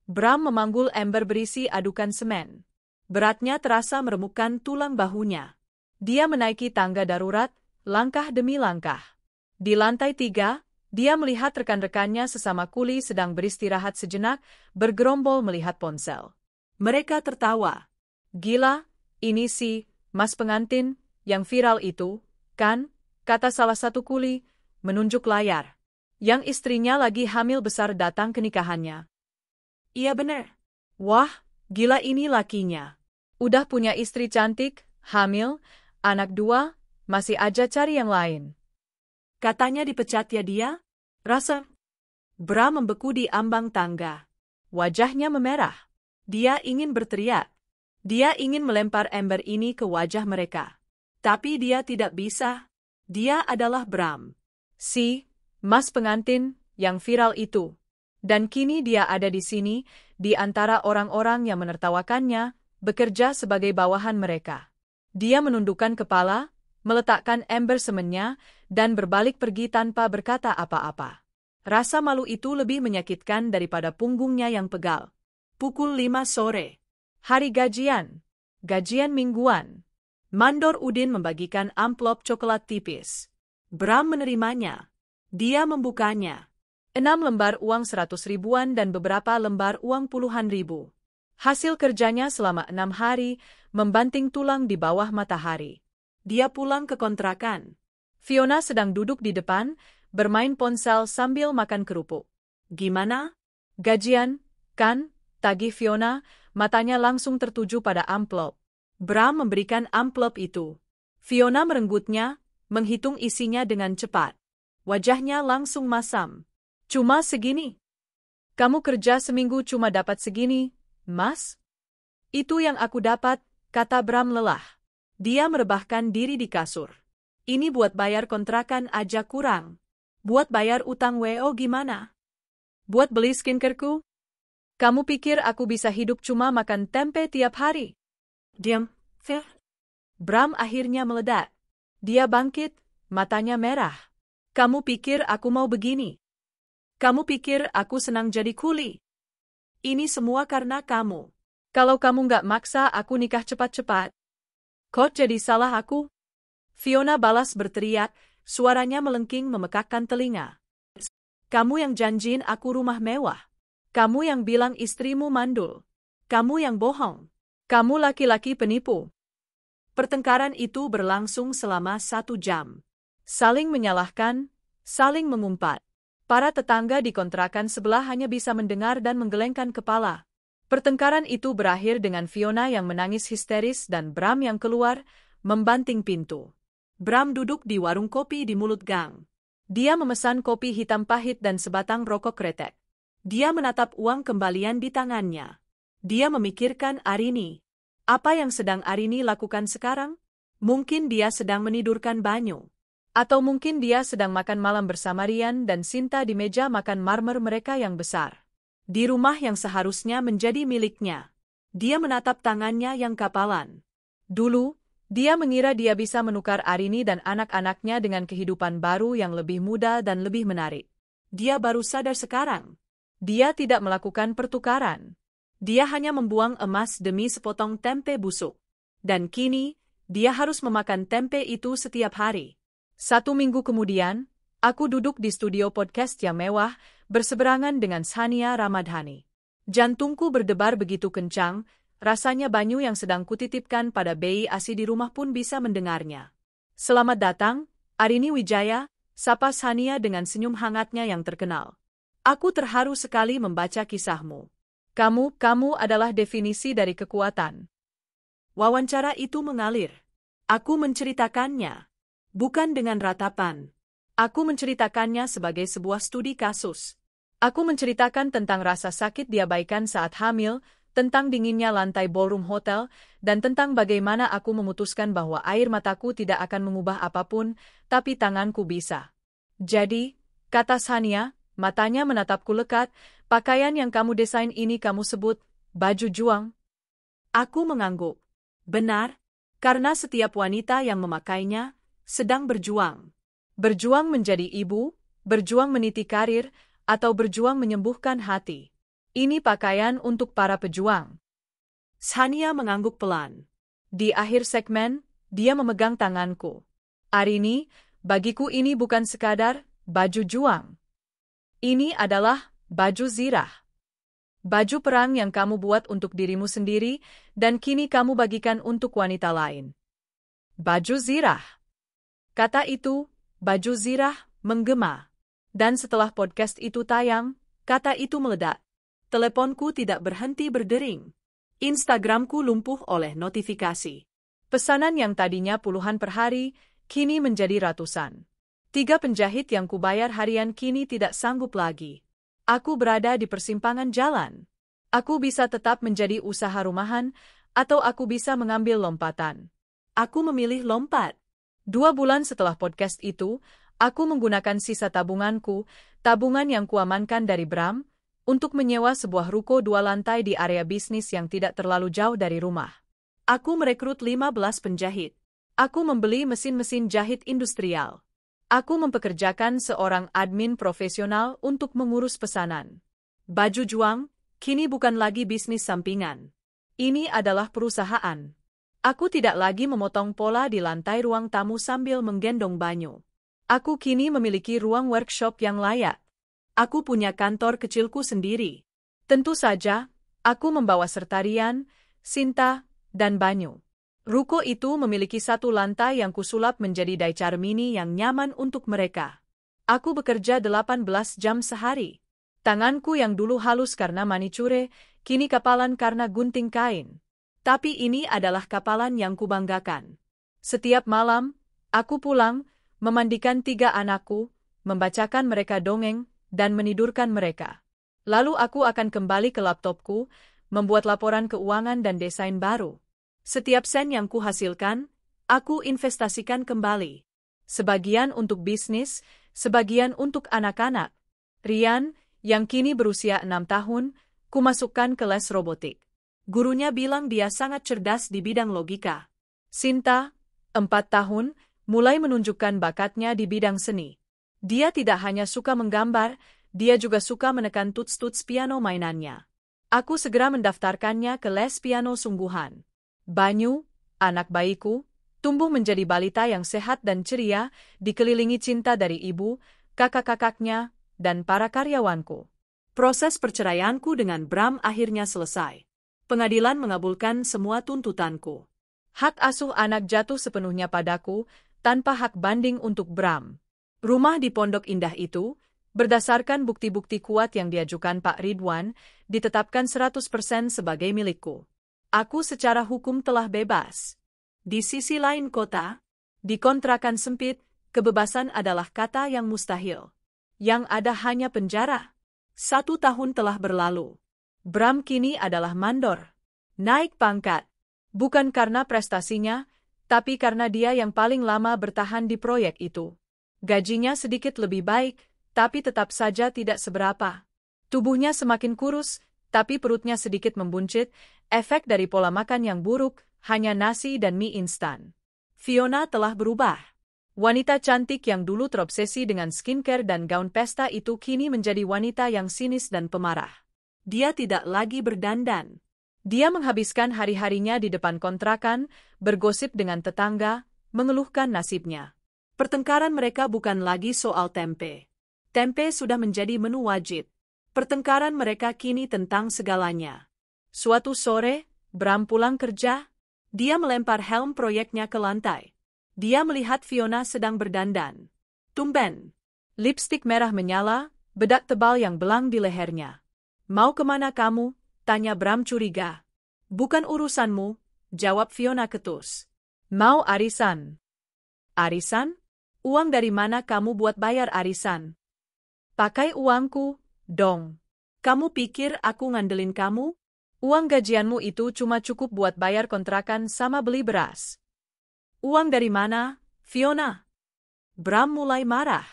Bram memanggul ember berisi adukan semen. Beratnya terasa meremukkan tulang bahunya. Dia menaiki tangga darurat, langkah demi langkah. Di lantai 3, dia melihat rekan-rekannya sesama kuli sedang beristirahat sejenak, bergerombol melihat ponsel. Mereka tertawa. "Gila, ini si Mas pengantin yang viral itu, kan?" kata salah satu kuli, menunjuk layar. Yang istrinya lagi hamil besar datang ke nikahannya. "Iya bener." "Wah, gila ini lakinya. Udah punya istri cantik, hamil, anak 2, masih aja cari yang lain." Katanya dipecat ya dia? Rasa. Bram membeku di ambang tangga. Wajahnya memerah. Dia ingin berteriak. Dia ingin melempar ember ini ke wajah mereka. Tapi dia tidak bisa. Dia adalah Bram. Si Mas pengantin yang viral itu. Dan kini dia ada di sini, di antara orang-orang yang menertawakannya, bekerja sebagai bawahan mereka. Dia menundukkan kepala, meletakkan ember semennya, dan berbalik pergi tanpa berkata apa-apa. Rasa malu itu lebih menyakitkan daripada punggungnya yang pegal. Pukul 5 sore. Hari gajian. Gajian mingguan. Mandor Udin membagikan amplop coklat tipis. Bram menerimanya. Dia membukanya. 6 lembar uang 100 ribuan dan beberapa lembar uang puluhan ribu. Hasil kerjanya selama 6 hari, membanting tulang di bawah matahari. Dia pulang ke kontrakan. Fiona sedang duduk di depan, bermain ponsel sambil makan kerupuk. Gimana? Gajian, kan? Tagih Fiona, matanya langsung tertuju pada amplop. Bram memberikan amplop itu. Fiona merenggutnya, menghitung isinya dengan cepat. Wajahnya langsung masam. Cuma segini. Kamu kerja seminggu cuma dapat segini, Mas? Itu yang aku dapat, kata Bram lelah. Dia merebahkan diri di kasur. Ini buat bayar kontrakan aja kurang. Buat bayar utang WO gimana? Buat beli skincareku? Kamu pikir aku bisa hidup cuma makan tempe tiap hari? Diam, Phil. Bram akhirnya meledak. Dia bangkit, matanya merah. Kamu pikir aku mau begini? Kamu pikir aku senang jadi kuli? Ini semua karena kamu. Kalau kamu nggak maksa aku nikah cepat-cepat, kok jadi salah aku? Fiona balas berteriak, suaranya melengking memekakkan telinga. Kamu yang janjiin aku rumah mewah. Kamu yang bilang istrimu mandul. Kamu yang bohong. Kamu laki-laki penipu. Pertengkaran itu berlangsung selama 1 jam. Saling menyalahkan, saling mengumpat. Para tetangga di kontrakan sebelah hanya bisa mendengar dan menggelengkan kepala. Pertengkaran itu berakhir dengan Fiona yang menangis histeris dan Bram yang keluar, membanting pintu. Bram duduk di warung kopi di mulut gang. Dia memesan kopi hitam pahit dan sebatang rokok kretek. Dia menatap uang kembalian di tangannya. Dia memikirkan Arini. Apa yang sedang Arini lakukan sekarang? Mungkin dia sedang menidurkan Banyu. Atau mungkin dia sedang makan malam bersama Rian dan Sinta di meja makan marmer mereka yang besar. Di rumah yang seharusnya menjadi miliknya. Dia menatap tangannya yang kapalan. Dulu, dia mengira dia bisa menukar Arini dan anak-anaknya dengan kehidupan baru yang lebih muda dan lebih menarik. Dia baru sadar sekarang. Dia tidak melakukan pertukaran. Dia hanya membuang emas demi sepotong tempe busuk. Dan kini, dia harus memakan tempe itu setiap hari. 1 minggu kemudian, aku duduk di studio podcast yang mewah, berseberangan dengan Shania Ramadhani. Jantungku berdebar begitu kencang, rasanya Banyu yang sedang kutitipkan pada bayi ASI di rumah pun bisa mendengarnya. Selamat datang, Arini Wijaya, sapa Shania dengan senyum hangatnya yang terkenal. Aku terharu sekali membaca kisahmu. Kamu adalah definisi dari kekuatan. Wawancara itu mengalir. Aku menceritakannya. Bukan dengan ratapan. Aku menceritakannya sebagai sebuah studi kasus. Aku menceritakan tentang rasa sakit diabaikan saat hamil, tentang dinginnya lantai ballroom hotel, dan tentang bagaimana aku memutuskan bahwa air mataku tidak akan mengubah apapun, tapi tanganku bisa. Jadi, kata Shania, matanya menatapku lekat, pakaian yang kamu desain ini kamu sebut baju juang. Aku mengangguk. Benar, karena setiap wanita yang memakainya sedang berjuang. Berjuang menjadi ibu, berjuang meniti karir, atau berjuang menyembuhkan hati. Ini pakaian untuk para pejuang. Shania mengangguk pelan. Di akhir segmen, dia memegang tanganku. Arini, bagiku ini bukan sekadar baju juang. Ini adalah baju zirah. Baju perang yang kamu buat untuk dirimu sendiri, dan kini kamu bagikan untuk wanita lain. Baju zirah. Kata itu, baju zirah, menggema. Dan setelah podcast itu tayang, kata itu meledak. Teleponku tidak berhenti berdering. Instagramku lumpuh oleh notifikasi. Pesanan yang tadinya puluhan per hari, kini menjadi ratusan. 3 penjahit yang kubayar harian kini tidak sanggup lagi. Aku berada di persimpangan jalan. Aku bisa tetap menjadi usaha rumahan, atau aku bisa mengambil lompatan. Aku memilih lompat. 2 bulan setelah podcast itu, aku menggunakan sisa tabunganku, tabungan yang kuamankan dari Bram, untuk menyewa sebuah ruko 2 lantai di area bisnis yang tidak terlalu jauh dari rumah. Aku merekrut 15 penjahit. Aku membeli mesin-mesin jahit industrial. Aku mempekerjakan seorang admin profesional untuk mengurus pesanan. Baju Juang, kini bukan lagi bisnis sampingan. Ini adalah perusahaan. Aku tidak lagi memotong pola di lantai ruang tamu sambil menggendong banyu. Aku kini memiliki ruang workshop yang layak. Aku punya kantor kecilku sendiri. Tentu saja, aku membawa serta Rian, Sinta, dan Banyu. Ruko itu memiliki 1 lantai yang kusulap menjadi daycare mini yang nyaman untuk mereka. Aku bekerja 18 jam sehari. Tanganku yang dulu halus karena manicure, kini kapalan karena gunting kain. Tapi ini adalah kapalan yang kubanggakan. Setiap malam, aku pulang, memandikan 3 anakku, membacakan mereka dongeng, dan menidurkan mereka. Lalu aku akan kembali ke laptopku, membuat laporan keuangan dan desain baru. Setiap sen yang kuhasilkan, aku investasikan kembali. Sebagian untuk bisnis, sebagian untuk anak-anak. Rian, yang kini berusia 6 tahun, kumasukkan ke les robotik. Gurunya bilang dia sangat cerdas di bidang logika. Sinta, 4 tahun, mulai menunjukkan bakatnya di bidang seni. Dia tidak hanya suka menggambar, dia juga suka menekan tuts-tuts piano mainannya. Aku segera mendaftarkannya ke les piano sungguhan. Banyu, anak bayiku, tumbuh menjadi balita yang sehat dan ceria, dikelilingi cinta dari ibu, kakak-kakaknya, dan para karyawanku. Proses perceraianku dengan Bram akhirnya selesai. Pengadilan mengabulkan semua tuntutanku. Hak asuh anak jatuh sepenuhnya padaku, tanpa hak banding untuk Bram. Rumah di Pondok Indah itu, berdasarkan bukti-bukti kuat yang diajukan Pak Ridwan, ditetapkan 100% sebagai milikku. Aku secara hukum telah bebas. Di sisi lain kota, di kontrakan sempit, kebebasan adalah kata yang mustahil. Yang ada hanya penjara. 1 tahun telah berlalu. Bram kini adalah mandor. Naik pangkat. Bukan karena prestasinya, tapi karena dia yang paling lama bertahan di proyek itu. Gajinya sedikit lebih baik, tapi tetap saja tidak seberapa. Tubuhnya semakin kurus, tapi perutnya sedikit membuncit, efek dari pola makan yang buruk, hanya nasi dan mie instan. Fiona telah berubah. Wanita cantik yang dulu terobsesi dengan skincare dan gaun pesta itu kini menjadi wanita yang sinis dan pemarah. Dia tidak lagi berdandan. Dia menghabiskan hari-harinya di depan kontrakan, bergosip dengan tetangga, mengeluhkan nasibnya. Pertengkaran mereka bukan lagi soal tempe. Tempe sudah menjadi menu wajib. Pertengkaran mereka kini tentang segalanya. Suatu sore, Bram pulang kerja. Dia melempar helm proyeknya ke lantai. Dia melihat Fiona sedang berdandan. Tumben. Lipstik merah menyala, bedak tebal yang belang di lehernya. Mau kemana kamu? Tanya Bram curiga. Bukan urusanmu, jawab Fiona ketus. Mau arisan. Arisan? Uang dari mana kamu buat bayar arisan? Pakai uangku, dong. Kamu pikir aku ngandelin kamu? Uang gajianmu itu cuma cukup buat bayar kontrakan sama beli beras. Uang dari mana, Fiona? Bram mulai marah.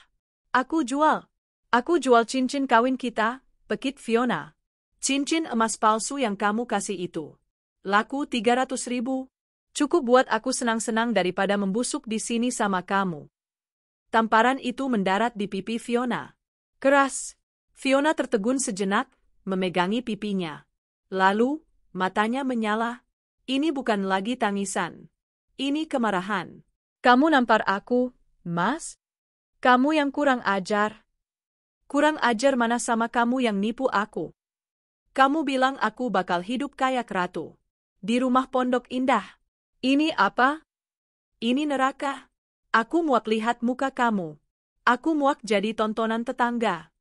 Aku jual cincin kawin kita, pekit Fiona. Cincin emas palsu yang kamu kasih itu. Laku 300.000. Cukup buat aku senang-senang daripada membusuk di sini sama kamu. Tamparan itu mendarat di pipi Fiona. Keras. Fiona tertegun sejenak, memegangi pipinya. Lalu, matanya menyala. Ini bukan lagi tangisan. Ini kemarahan. Kamu nampar aku, Mas? Kamu yang kurang ajar. Kurang ajar mana sama kamu yang nipu aku? Kamu bilang aku bakal hidup kayak ratu. Di rumah Pondok Indah. Ini apa? Ini neraka. Aku muak lihat muka kamu. Aku muak jadi tontonan tetangga.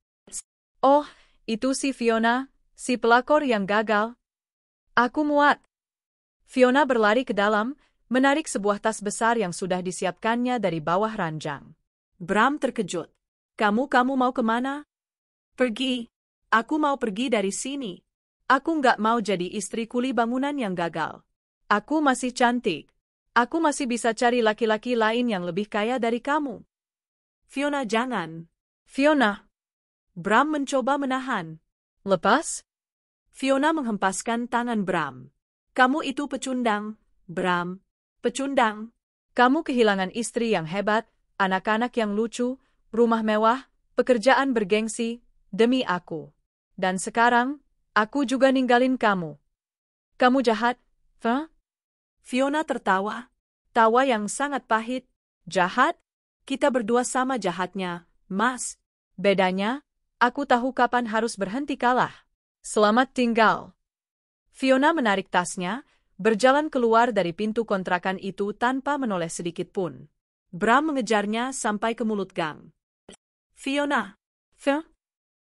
Oh, itu si Fiona, si pelakor yang gagal. Aku muak. Fiona berlari ke dalam, menarik sebuah tas besar yang sudah disiapkannya dari bawah ranjang. Bram terkejut. Kamu mau kemana? Pergi. Aku mau pergi dari sini. Aku nggak mau jadi istri kuli bangunan yang gagal. Aku masih cantik. Aku masih bisa cari laki-laki lain yang lebih kaya dari kamu. Fiona, jangan. Fiona. Bram mencoba menahan. Lepas? Fiona menghempaskan tangan Bram. Kamu itu pecundang, Bram. Pecundang. Kamu kehilangan istri yang hebat, anak-anak yang lucu, rumah mewah, pekerjaan bergengsi, demi aku. Dan sekarang, aku juga ninggalin kamu. Kamu jahat, huh? Fiona tertawa. Tawa yang sangat pahit. Jahat? Kita berdua sama jahatnya, Mas. Bedanya, aku tahu kapan harus berhenti kalah. Selamat tinggal. Fiona menarik tasnya, berjalan keluar dari pintu kontrakan itu tanpa menoleh sedikit pun. Bram mengejarnya sampai ke mulut gang. Fiona.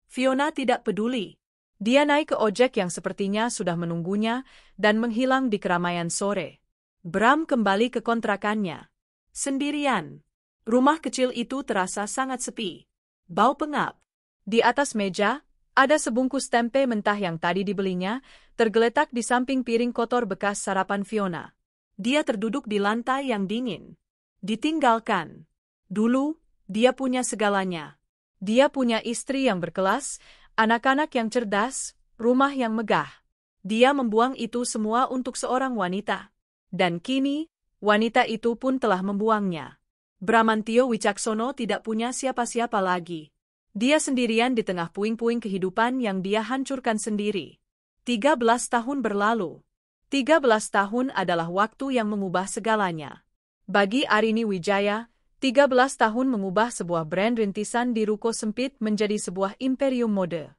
Fiona tidak peduli. Dia naik ke ojek yang sepertinya sudah menunggunya dan menghilang di keramaian sore. Bram kembali ke kontrakannya. Sendirian. Rumah kecil itu terasa sangat sepi. Bau pengap. Di atas meja, ada sebungkus tempe mentah yang tadi dibelinya, tergeletak di samping piring kotor bekas sarapan Fiona. Dia terduduk di lantai yang dingin. Ditinggalkan. Dulu, dia punya segalanya. Dia punya istri yang berkelas, anak-anak yang cerdas, rumah yang megah. Dia membuang itu semua untuk seorang wanita. Dan kini, wanita itu pun telah membuangnya. Bramantio Wicaksono tidak punya siapa-siapa lagi. Dia sendirian di tengah puing-puing kehidupan yang dia hancurkan sendiri. 13 tahun berlalu. 13 tahun adalah waktu yang mengubah segalanya. Bagi Arini Wijaya, 13 tahun mengubah sebuah brand rintisan di ruko sempit menjadi sebuah imperium mode.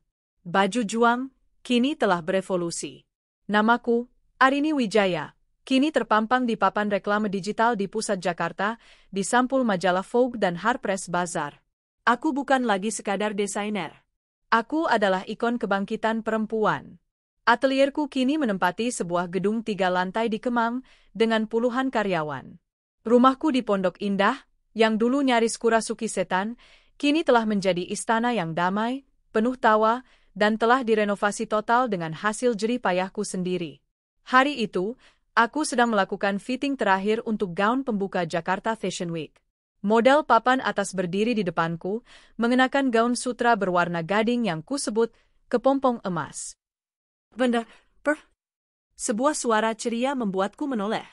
Baju juang, kini telah berevolusi. Namaku, Arini Wijaya. Kini terpampang di papan reklame digital di pusat Jakarta, di sampul majalah Vogue dan Harper's Bazaar. Aku bukan lagi sekadar desainer. Aku adalah ikon kebangkitan perempuan. Atelierku kini menempati sebuah gedung 3 lantai di Kemang, dengan puluhan karyawan. Rumahku di Pondok Indah, yang dulu nyaris kurasuki setan, kini telah menjadi istana yang damai, penuh tawa, dan telah direnovasi total dengan hasil jerih payahku sendiri. Hari itu, aku sedang melakukan fitting terakhir untuk gaun pembuka Jakarta Fashion Week. Model papan atas berdiri di depanku, mengenakan gaun sutra berwarna gading yang kusebut kepompong emas. Benar, sebuah suara ceria membuatku menoleh.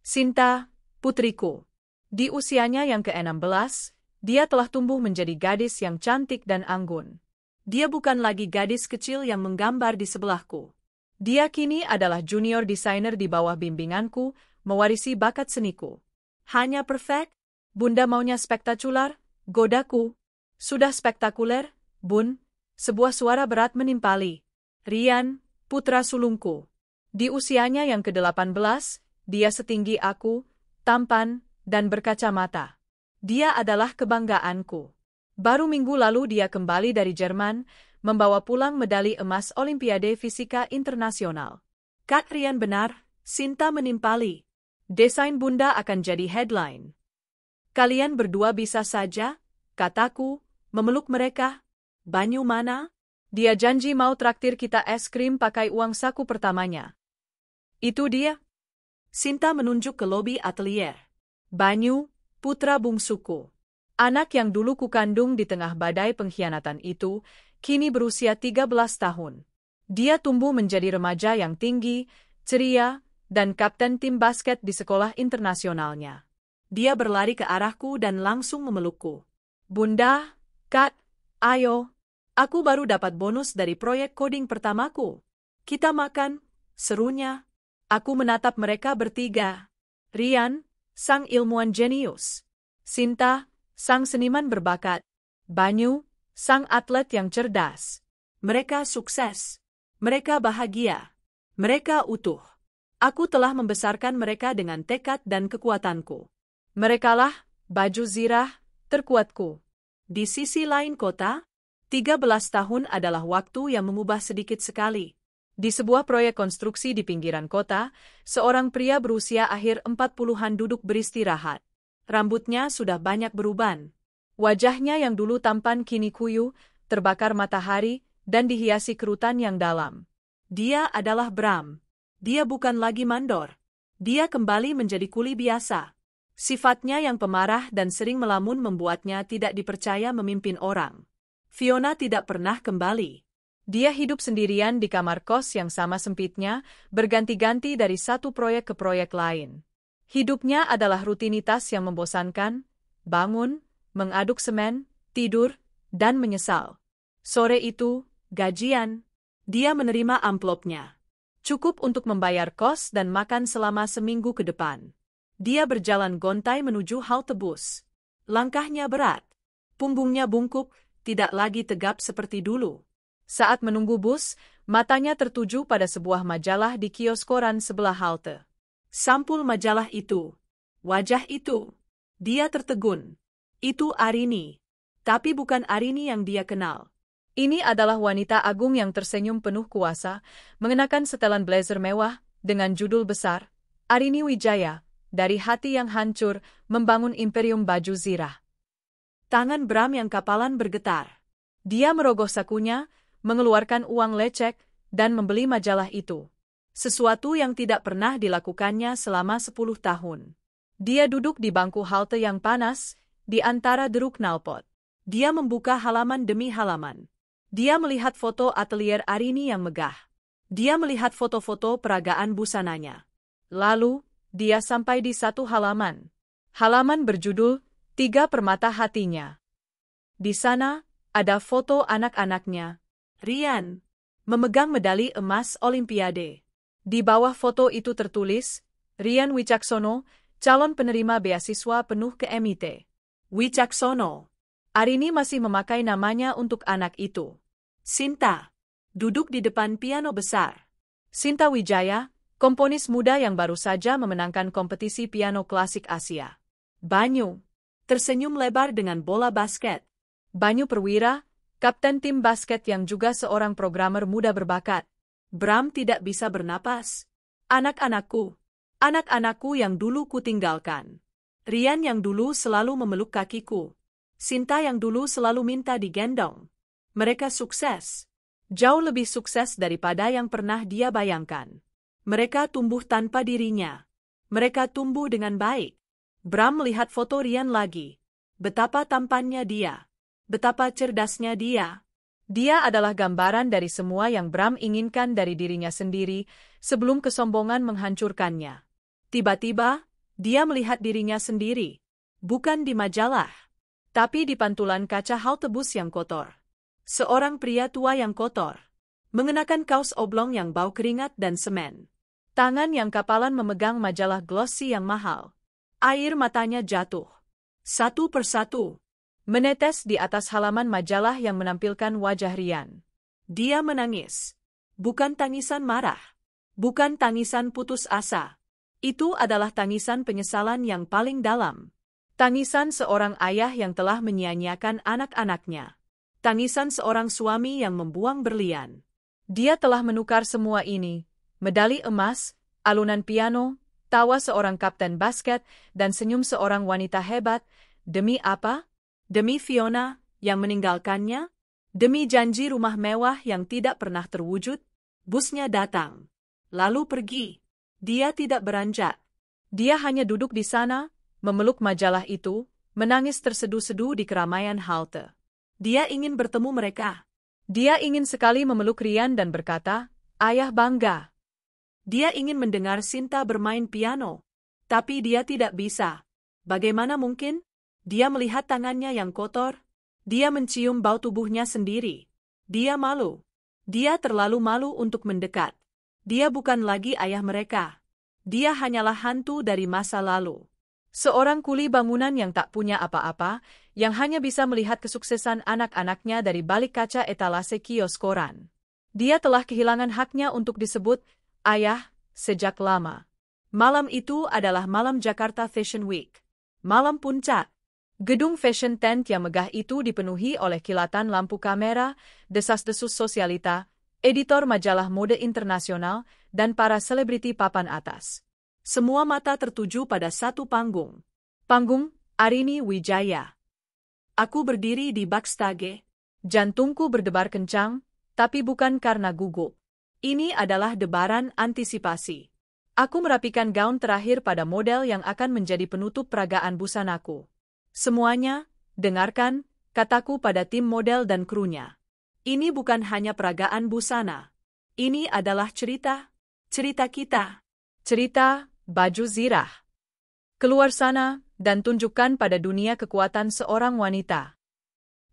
Sinta, putriku. Di usianya yang ke-16, dia telah tumbuh menjadi gadis yang cantik dan anggun. Dia bukan lagi gadis kecil yang menggambar di sebelahku. Dia kini adalah junior desainer di bawah bimbinganku, mewarisi bakat seniku. Hanya perfect? Bunda maunya spektakuler, godaku. Sudah spektakuler, Bun. Sebuah suara berat menimpali. Rian, putra sulungku. Di usianya yang ke-18, dia setinggi aku, tampan, dan berkacamata. Dia adalah kebanggaanku. Baru minggu lalu dia kembali dari Jerman, membawa pulang medali emas Olimpiade Fisika Internasional. Kak Rian benar, Sinta menimpali. Desain Bunda akan jadi headline. Kalian berdua bisa saja, kataku, memeluk mereka. Banyu mana? Dia janji mau traktir kita es krim pakai uang saku pertamanya. Itu dia. Sinta menunjuk ke lobi atelier. Banyu, putra bungsuku. Anak yang dulu kukandung di tengah badai pengkhianatan itu, kini berusia 13 tahun. Dia tumbuh menjadi remaja yang tinggi, ceria, dan kapten tim basket di sekolah internasionalnya. Dia berlari ke arahku dan langsung memelukku. Bunda, Kak, ayo. Aku baru dapat bonus dari proyek coding pertamaku. Kita makan, serunya. Aku menatap mereka bertiga. Rian, sang ilmuwan jenius. Sinta, sang seniman berbakat. Banyu, sang atlet yang cerdas. Mereka sukses. Mereka bahagia. Mereka utuh. Aku telah membesarkan mereka dengan tekad dan kekuatanku. Merekalah, baju zirah, terkuatku. Di sisi lain kota, 13 tahun adalah waktu yang mengubah sedikit sekali. Di sebuah proyek konstruksi di pinggiran kota, seorang pria berusia akhir 40-an duduk beristirahat. Rambutnya sudah banyak beruban. Wajahnya yang dulu tampan kini kuyu, terbakar matahari, dan dihiasi kerutan yang dalam. Dia adalah Bram. Dia bukan lagi mandor. Dia kembali menjadi kuli biasa. Sifatnya yang pemarah dan sering melamun membuatnya tidak dipercaya memimpin orang. Fiona tidak pernah kembali. Dia hidup sendirian di kamar kos yang sama sempitnya, berganti-ganti dari satu proyek ke proyek lain. Hidupnya adalah rutinitas yang membosankan, bangun, mengaduk semen, tidur, dan menyesal. Sore itu, gajian. Dia menerima amplopnya. Cukup untuk membayar kos dan makan selama seminggu ke depan. Dia berjalan gontai menuju halte bus. Langkahnya berat. Punggungnya bungkuk, tidak lagi tegap seperti dulu. Saat menunggu bus, matanya tertuju pada sebuah majalah di kios koran sebelah halte. Sampul majalah itu. Wajah itu. Dia tertegun. Itu Arini. Tapi bukan Arini yang dia kenal. Ini adalah wanita agung yang tersenyum penuh kuasa, mengenakan setelan blazer mewah, dengan judul besar, Arini Wijaya, dari hati yang hancur, membangun imperium baju zirah. Tangan Bram yang kapalan bergetar. Dia merogoh sakunya, mengeluarkan uang lecek, dan membeli majalah itu. Sesuatu yang tidak pernah dilakukannya selama 10 tahun. Dia duduk di bangku halte yang panas, di antara deruk knalpot. Dia membuka halaman demi halaman. Dia melihat foto atelier Arini yang megah. Dia melihat foto-foto peragaan busananya. Lalu, dia sampai di satu halaman. Halaman berjudul, 3 Permata Hatinya. Di sana, ada foto anak-anaknya. Rian, memegang medali emas Olimpiade. Di bawah foto itu tertulis, Rian Wicaksono, calon penerima beasiswa penuh ke MIT. Wicaksono. Arini masih memakai namanya untuk anak itu. Sinta, duduk di depan piano besar. Sinta Wijaya, komponis muda yang baru saja memenangkan kompetisi piano klasik Asia. Banyu, tersenyum lebar dengan bola basket. Banyu Perwira, kapten tim basket yang juga seorang programmer muda berbakat. Bram tidak bisa bernapas. Anak-anakku. Anak-anakku yang dulu kutinggalkan. Rian yang dulu selalu memeluk kakiku. Sinta yang dulu selalu minta digendong. Mereka sukses. Jauh lebih sukses daripada yang pernah dia bayangkan. Mereka tumbuh tanpa dirinya. Mereka tumbuh dengan baik. Bram melihat foto Rian lagi. Betapa tampannya dia. Betapa cerdasnya dia. Dia adalah gambaran dari semua yang Bram inginkan dari dirinya sendiri sebelum kesombongan menghancurkannya. Tiba-tiba, dia melihat dirinya sendiri. Bukan di majalah, tapi di pantulan kaca halte bus yang kotor. Seorang pria tua yang kotor. Mengenakan kaos oblong yang bau keringat dan semen. Tangan yang kapalan memegang majalah glossy yang mahal. Air matanya jatuh. Satu persatu. Menetes di atas halaman majalah yang menampilkan wajah Rian. Dia menangis. Bukan tangisan marah. Bukan tangisan putus asa. Itu adalah tangisan penyesalan yang paling dalam. Tangisan seorang ayah yang telah menyia-nyiakan anak-anaknya. Tangisan seorang suami yang membuang berlian. Dia telah menukar semua ini. Medali emas, alunan piano, tawa seorang kapten basket, dan senyum seorang wanita hebat. Demi apa? Demi Fiona, yang meninggalkannya? Demi janji rumah mewah yang tidak pernah terwujud? Busnya datang. Lalu pergi. Dia tidak beranjak. Dia hanya duduk di sana, memeluk majalah itu, menangis terseduh-seduh di keramaian halte. Dia ingin bertemu mereka. Dia ingin sekali memeluk Rian dan berkata, "Ayah bangga." Dia ingin mendengar Sinta bermain piano. Tapi dia tidak bisa. Bagaimana mungkin? Dia melihat tangannya yang kotor. Dia mencium bau tubuhnya sendiri. Dia malu. Dia terlalu malu untuk mendekat. Dia bukan lagi ayah mereka. Dia hanyalah hantu dari masa lalu. Seorang kuli bangunan yang tak punya apa-apa, yang hanya bisa melihat kesuksesan anak-anaknya dari balik kaca etalase kios koran. Dia telah kehilangan haknya untuk disebut ayah sejak lama. Malam itu adalah malam Jakarta Fashion Week. Malam puncak. Gedung fashion tent yang megah itu dipenuhi oleh kilatan lampu kamera, desas-desus sosialita, editor majalah mode internasional, dan para selebriti papan atas. Semua mata tertuju pada satu panggung. Panggung Arini Wijaya. Aku berdiri di backstage. Jantungku berdebar kencang, tapi bukan karena gugup. Ini adalah debaran antisipasi. Aku merapikan gaun terakhir pada model yang akan menjadi penutup peragaan busanaku. Semuanya, dengarkan, kataku pada tim model dan krunya. Ini bukan hanya peragaan busana. Ini adalah cerita kita. Cerita baju zirah. Keluar sana dan tunjukkan pada dunia kekuatan seorang wanita.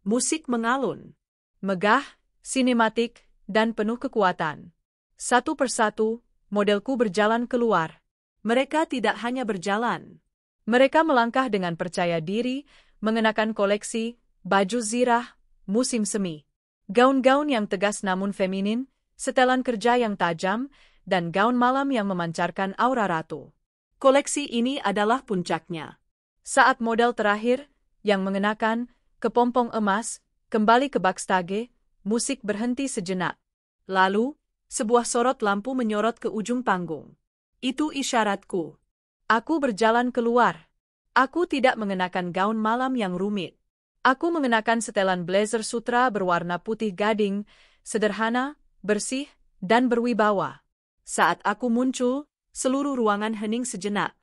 Musik mengalun. Megah, sinematik, dan penuh kekuatan. Satu persatu, modelku berjalan keluar. Mereka tidak hanya berjalan. Mereka melangkah dengan percaya diri, mengenakan koleksi, baju zirah, musim semi. Gaun-gaun yang tegas namun feminin, setelan kerja yang tajam, dan gaun malam yang memancarkan aura ratu. Koleksi ini adalah puncaknya. Saat model terakhir, yang mengenakan kepompong emas, kembali ke backstage, musik berhenti sejenak. Lalu, sebuah sorot lampu menyorot ke ujung panggung. Itu isyaratku. Aku berjalan keluar. Aku tidak mengenakan gaun malam yang rumit. Aku mengenakan setelan blazer sutra berwarna putih gading, sederhana, bersih, dan berwibawa. Saat aku muncul, seluruh ruangan hening sejenak.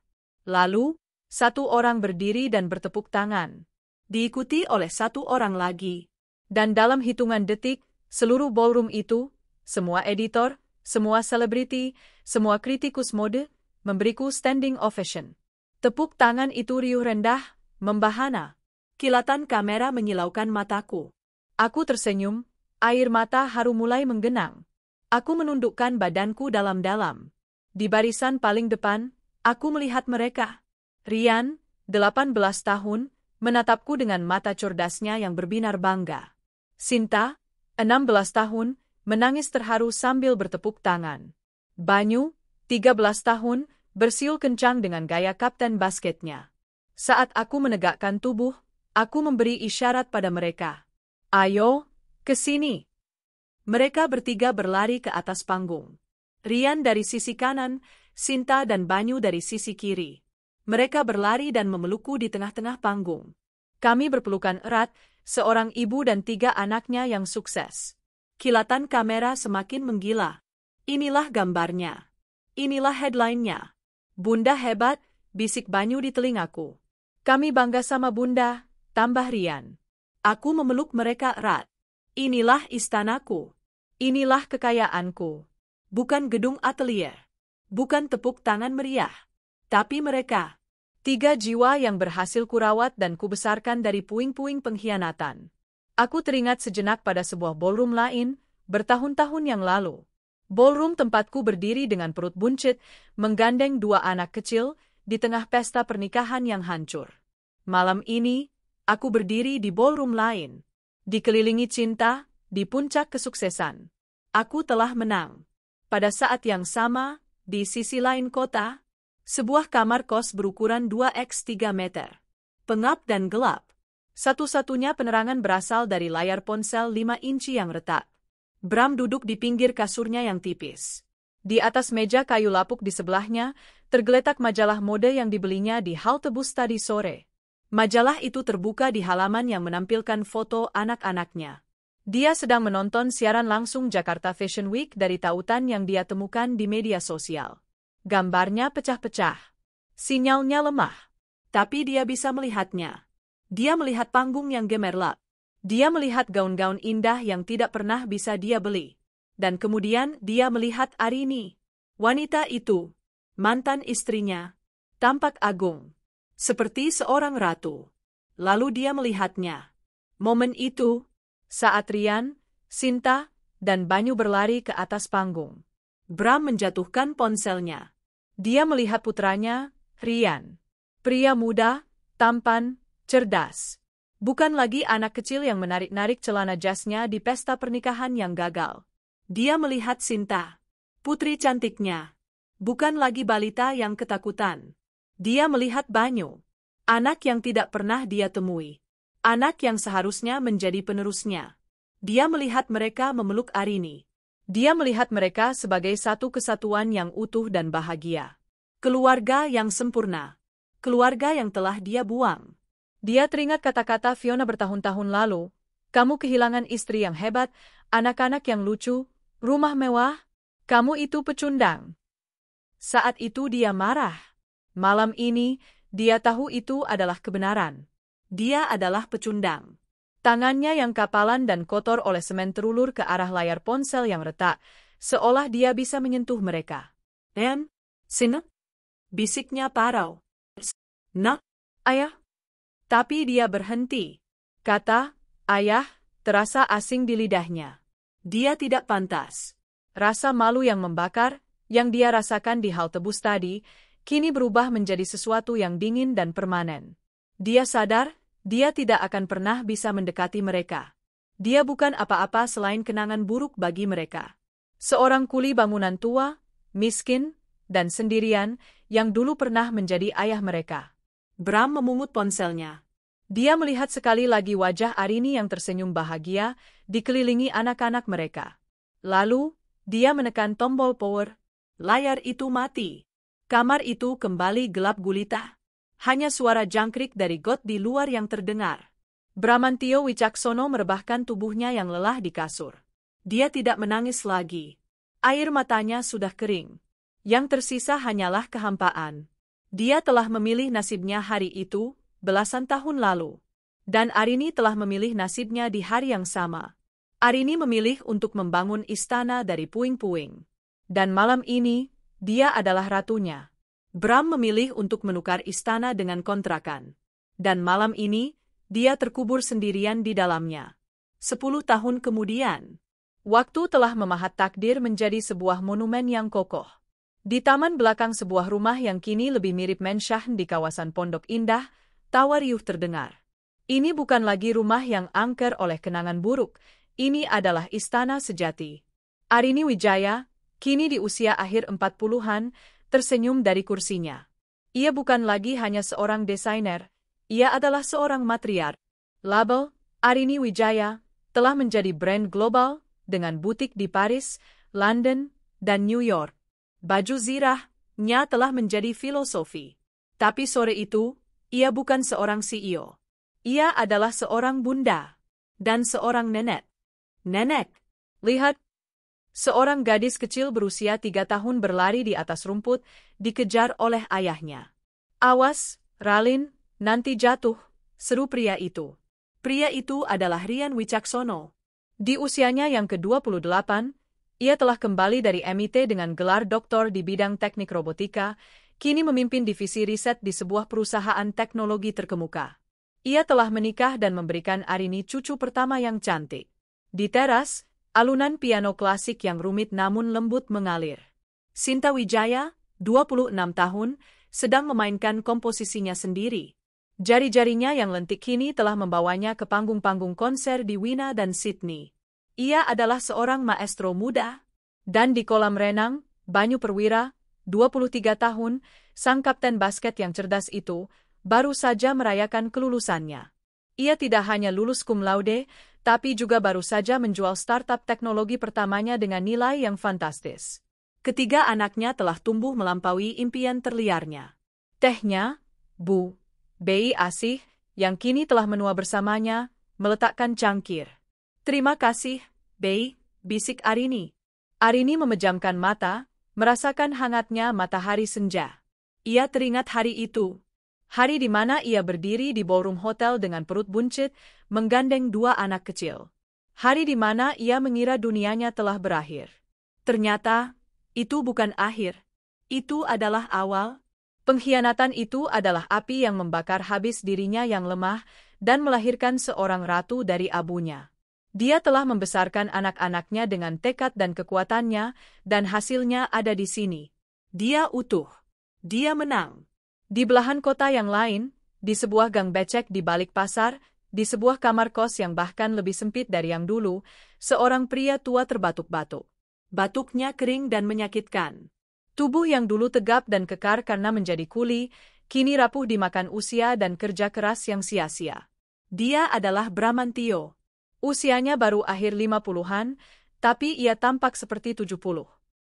Lalu, satu orang berdiri dan bertepuk tangan. Diikuti oleh satu orang lagi. Dan dalam hitungan detik, seluruh ballroom itu, semua editor, semua selebriti, semua kritikus mode, memberiku standing ovation. Tepuk tangan itu riuh rendah, membahana. Kilatan kamera menyilaukan mataku. Aku tersenyum, air mata haru mulai menggenang. Aku menundukkan badanku dalam-dalam. Di barisan paling depan, aku melihat mereka. Rian, 18 tahun, menatapku dengan mata cerdasnya yang berbinar bangga. Sinta, 16 tahun, menangis terharu sambil bertepuk tangan. Banyu, 13 tahun, bersiul kencang dengan gaya kapten basketnya. Saat aku menegakkan tubuh, aku memberi isyarat pada mereka. Ayo, ke sini. Mereka bertiga berlari ke atas panggung. Rian dari sisi kanan, Sinta dan Banyu dari sisi kiri. Mereka berlari dan memelukku di tengah-tengah panggung. Kami berpelukan erat, seorang ibu dan 3 anaknya yang sukses. Kilatan kamera semakin menggila. Inilah gambarnya. Inilah headline-nya. Bunda hebat, bisik Banyu di telingaku. Kami bangga sama Bunda, tambah Rian. Aku memeluk mereka erat. Inilah istanaku. Inilah kekayaanku. Bukan gedung atelier. Bukan tepuk tangan meriah. Tapi mereka. 3 jiwa yang berhasil kurawat dan kubesarkan dari puing-puing pengkhianatan. Aku teringat sejenak pada sebuah ballroom lain, bertahun-tahun yang lalu. Ballroom tempatku berdiri dengan perut buncit, menggandeng 2 anak kecil, di tengah pesta pernikahan yang hancur. Malam ini, aku berdiri di ballroom lain. Dikelilingi cinta, di puncak kesuksesan. Aku telah menang. Pada saat yang sama, di sisi lain kota, sebuah kamar kos berukuran 2x3 meter. Pengap dan gelap. Satu-satunya penerangan berasal dari layar ponsel 5 inci yang retak. Bram duduk di pinggir kasurnya yang tipis. Di atas meja kayu lapuk di sebelahnya, tergeletak majalah mode yang dibelinya di halte bus tadi sore. Majalah itu terbuka di halaman yang menampilkan foto anak-anaknya. Dia sedang menonton siaran langsung Jakarta Fashion Week dari tautan yang dia temukan di media sosial. Gambarnya pecah-pecah. Sinyalnya lemah. Tapi dia bisa melihatnya. Dia melihat panggung yang gemerlap. Dia melihat gaun-gaun indah yang tidak pernah bisa dia beli. Dan kemudian dia melihat Arini. Wanita itu, mantan istrinya, tampak agung. Seperti seorang ratu. Lalu dia melihatnya. Momen itu, saat Rian, Sinta, dan Banyu berlari ke atas panggung. Bram menjatuhkan ponselnya. Dia melihat putranya, Rian. Pria muda, tampan, cerdas. Bukan lagi anak kecil yang menarik-narik celana jasnya di pesta pernikahan yang gagal. Dia melihat Sinta, putri cantiknya. Bukan lagi balita yang ketakutan. Dia melihat Banyu, anak yang tidak pernah dia temui. Anak yang seharusnya menjadi penerusnya. Dia melihat mereka memeluk Arini. Dia melihat mereka sebagai satu kesatuan yang utuh dan bahagia. Keluarga yang sempurna. Keluarga yang telah dia buang. Dia teringat kata-kata Fiona bertahun-tahun lalu, kamu kehilangan istri yang hebat, anak-anak yang lucu, rumah mewah, kamu itu pecundang. Saat itu dia marah. Malam ini, dia tahu itu adalah kebenaran. Dia adalah pecundang. Tangannya yang kapalan dan kotor oleh semen terulur ke arah layar ponsel yang retak, seolah dia bisa menyentuh mereka. Sini? Bisiknya parau. Nak? Ayah? Tapi dia berhenti. Kata, ayah, terasa asing di lidahnya. Dia tidak pantas. Rasa malu yang membakar, yang dia rasakan di halte bus tadi, kini berubah menjadi sesuatu yang dingin dan permanen. Dia sadar, dia tidak akan pernah bisa mendekati mereka. Dia bukan apa-apa selain kenangan buruk bagi mereka. Seorang kuli bangunan tua, miskin, dan sendirian, yang dulu pernah menjadi ayah mereka. Bram memungut ponselnya. Dia melihat sekali lagi wajah Arini yang tersenyum bahagia, dikelilingi anak-anak mereka. Lalu, dia menekan tombol power. Layar itu mati. Kamar itu kembali gelap gulita. Hanya suara jangkrik dari got di luar yang terdengar. Bramantio Wicaksono merebahkan tubuhnya yang lelah di kasur. Dia tidak menangis lagi. Air matanya sudah kering. Yang tersisa hanyalah kehampaan. Dia telah memilih nasibnya hari itu, belasan tahun lalu. Dan Arini telah memilih nasibnya di hari yang sama. Arini memilih untuk membangun istana dari puing-puing. Dan malam ini, dia adalah ratunya. Bram memilih untuk menukar istana dengan kontrakan. Dan malam ini, dia terkubur sendirian di dalamnya. 10 tahun kemudian, waktu telah memahat takdir menjadi sebuah monumen yang kokoh. Di taman belakang sebuah rumah yang kini lebih mirip Mensyahn di kawasan Pondok Indah, tawa riuh terdengar. Ini bukan lagi rumah yang angker oleh kenangan buruk, ini adalah istana sejati. Arini Wijaya, kini di usia akhir 40-an, tersenyum dari kursinya. Ia bukan lagi hanya seorang desainer, ia adalah seorang matriark. Label, Arini Wijaya, telah menjadi brand global, dengan butik di Paris, London, dan New York. Baju zirahnya telah menjadi filosofi. Tapi sore itu, ia bukan seorang CEO. Ia adalah seorang bunda. Dan seorang nenek. Nenek, lihat. Seorang gadis kecil berusia 3 tahun berlari di atas rumput, dikejar oleh ayahnya. Awas, Ralin, nanti jatuh, seru pria itu. Pria itu adalah Rian Wicaksono. Di usianya yang ke-28, ia telah kembali dari MIT dengan gelar doktor di bidang teknik robotika, kini memimpin divisi riset di sebuah perusahaan teknologi terkemuka. Ia telah menikah dan memberikan Arini cucu pertama yang cantik. Di teras, alunan piano klasik yang rumit namun lembut mengalir. Sinta Wijaya, 26 tahun, sedang memainkan komposisinya sendiri. Jari-jarinya yang lentik kini telah membawanya ke panggung-panggung konser di Wina dan Sydney. Ia adalah seorang maestro muda. Dan di kolam renang, Banyu Perwira, 23 tahun, sang kapten basket yang cerdas itu, baru saja merayakan kelulusannya. Ia tidak hanya lulus cum laude, tapi juga baru saja menjual startup teknologi pertamanya dengan nilai yang fantastis. Ketiga anaknya telah tumbuh melampaui impian terliarnya. Tehnya, Bu Bei Asih, yang kini telah menua bersamanya, meletakkan cangkir. Terima kasih, Bei, bisik Arini. Arini memejamkan mata, merasakan hangatnya matahari senja. Ia teringat hari itu. Hari di mana ia berdiri di ballroom hotel dengan perut buncit, menggandeng 2 anak kecil. Hari di mana ia mengira dunianya telah berakhir. Ternyata, itu bukan akhir. Itu adalah awal. Pengkhianatan itu adalah api yang membakar habis dirinya yang lemah dan melahirkan seorang ratu dari abunya. Dia telah membesarkan anak-anaknya dengan tekad dan kekuatannya, dan hasilnya ada di sini. Dia utuh. Dia menang. Di belahan kota yang lain, di sebuah gang becek di balik pasar, di sebuah kamar kos yang bahkan lebih sempit dari yang dulu, seorang pria tua terbatuk-batuk. Batuknya kering dan menyakitkan. Tubuh yang dulu tegap dan kekar karena menjadi kuli, kini rapuh dimakan usia dan kerja keras yang sia-sia. Dia adalah Bramantio. Usianya baru akhir 50-an, tapi ia tampak seperti 70.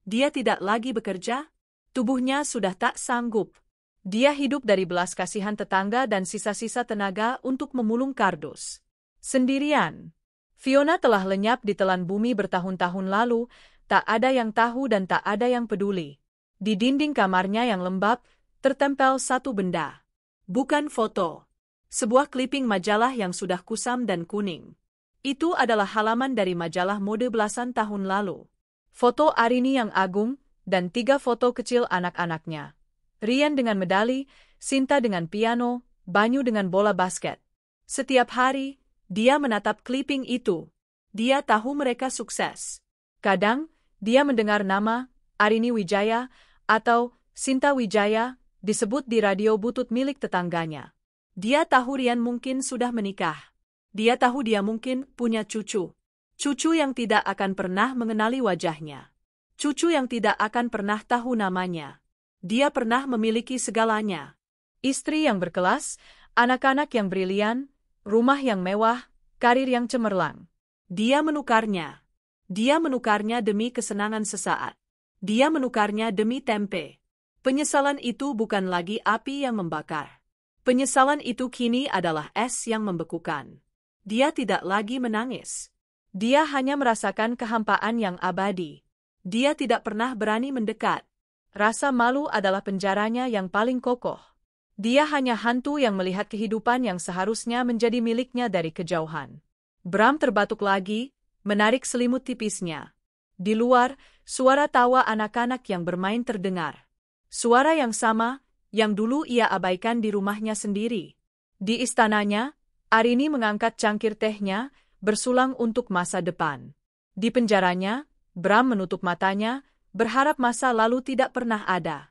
Dia tidak lagi bekerja, tubuhnya sudah tak sanggup. Dia hidup dari belas kasihan tetangga dan sisa-sisa tenaga untuk memulung kardus. Sendirian. Fiona telah lenyap di telan bumi bertahun-tahun lalu, tak ada yang tahu dan tak ada yang peduli. Di dinding kamarnya yang lembab, tertempel satu benda. Bukan foto. Sebuah kliping majalah yang sudah kusam dan kuning. Itu adalah halaman dari majalah mode belasan tahun lalu. Foto Arini yang agung, dan 3 foto kecil anak-anaknya. Rian dengan medali, Sinta dengan piano, Banyu dengan bola basket. Setiap hari, dia menatap kliping itu. Dia tahu mereka sukses. Kadang, dia mendengar nama Arini Wijaya atau Sinta Wijaya disebut di radio butut milik tetangganya. Dia tahu Rian mungkin sudah menikah. Dia tahu dia mungkin punya cucu. Cucu yang tidak akan pernah mengenali wajahnya. Cucu yang tidak akan pernah tahu namanya. Dia pernah memiliki segalanya. Istri yang berkelas, anak-anak yang brilian, rumah yang mewah, karir yang cemerlang. Dia menukarnya. Dia menukarnya demi kesenangan sesaat. Dia menukarnya demi tempe. Penyesalan itu bukan lagi api yang membakar. Penyesalan itu kini adalah es yang membekukan. Dia tidak lagi menangis. Dia hanya merasakan kehampaan yang abadi. Dia tidak pernah berani mendekat. Rasa malu adalah penjaranya yang paling kokoh. Dia hanya hantu yang melihat kehidupan yang seharusnya menjadi miliknya dari kejauhan. Bram terbatuk lagi, menarik selimut tipisnya. Di luar, suara tawa anak-anak yang bermain terdengar. Suara yang sama, yang dulu ia abaikan di rumahnya sendiri. Di istananya, Arini mengangkat cangkir tehnya, bersulang untuk masa depan. Di penjaranya, Bram menutup matanya, berharap masa lalu tidak pernah ada.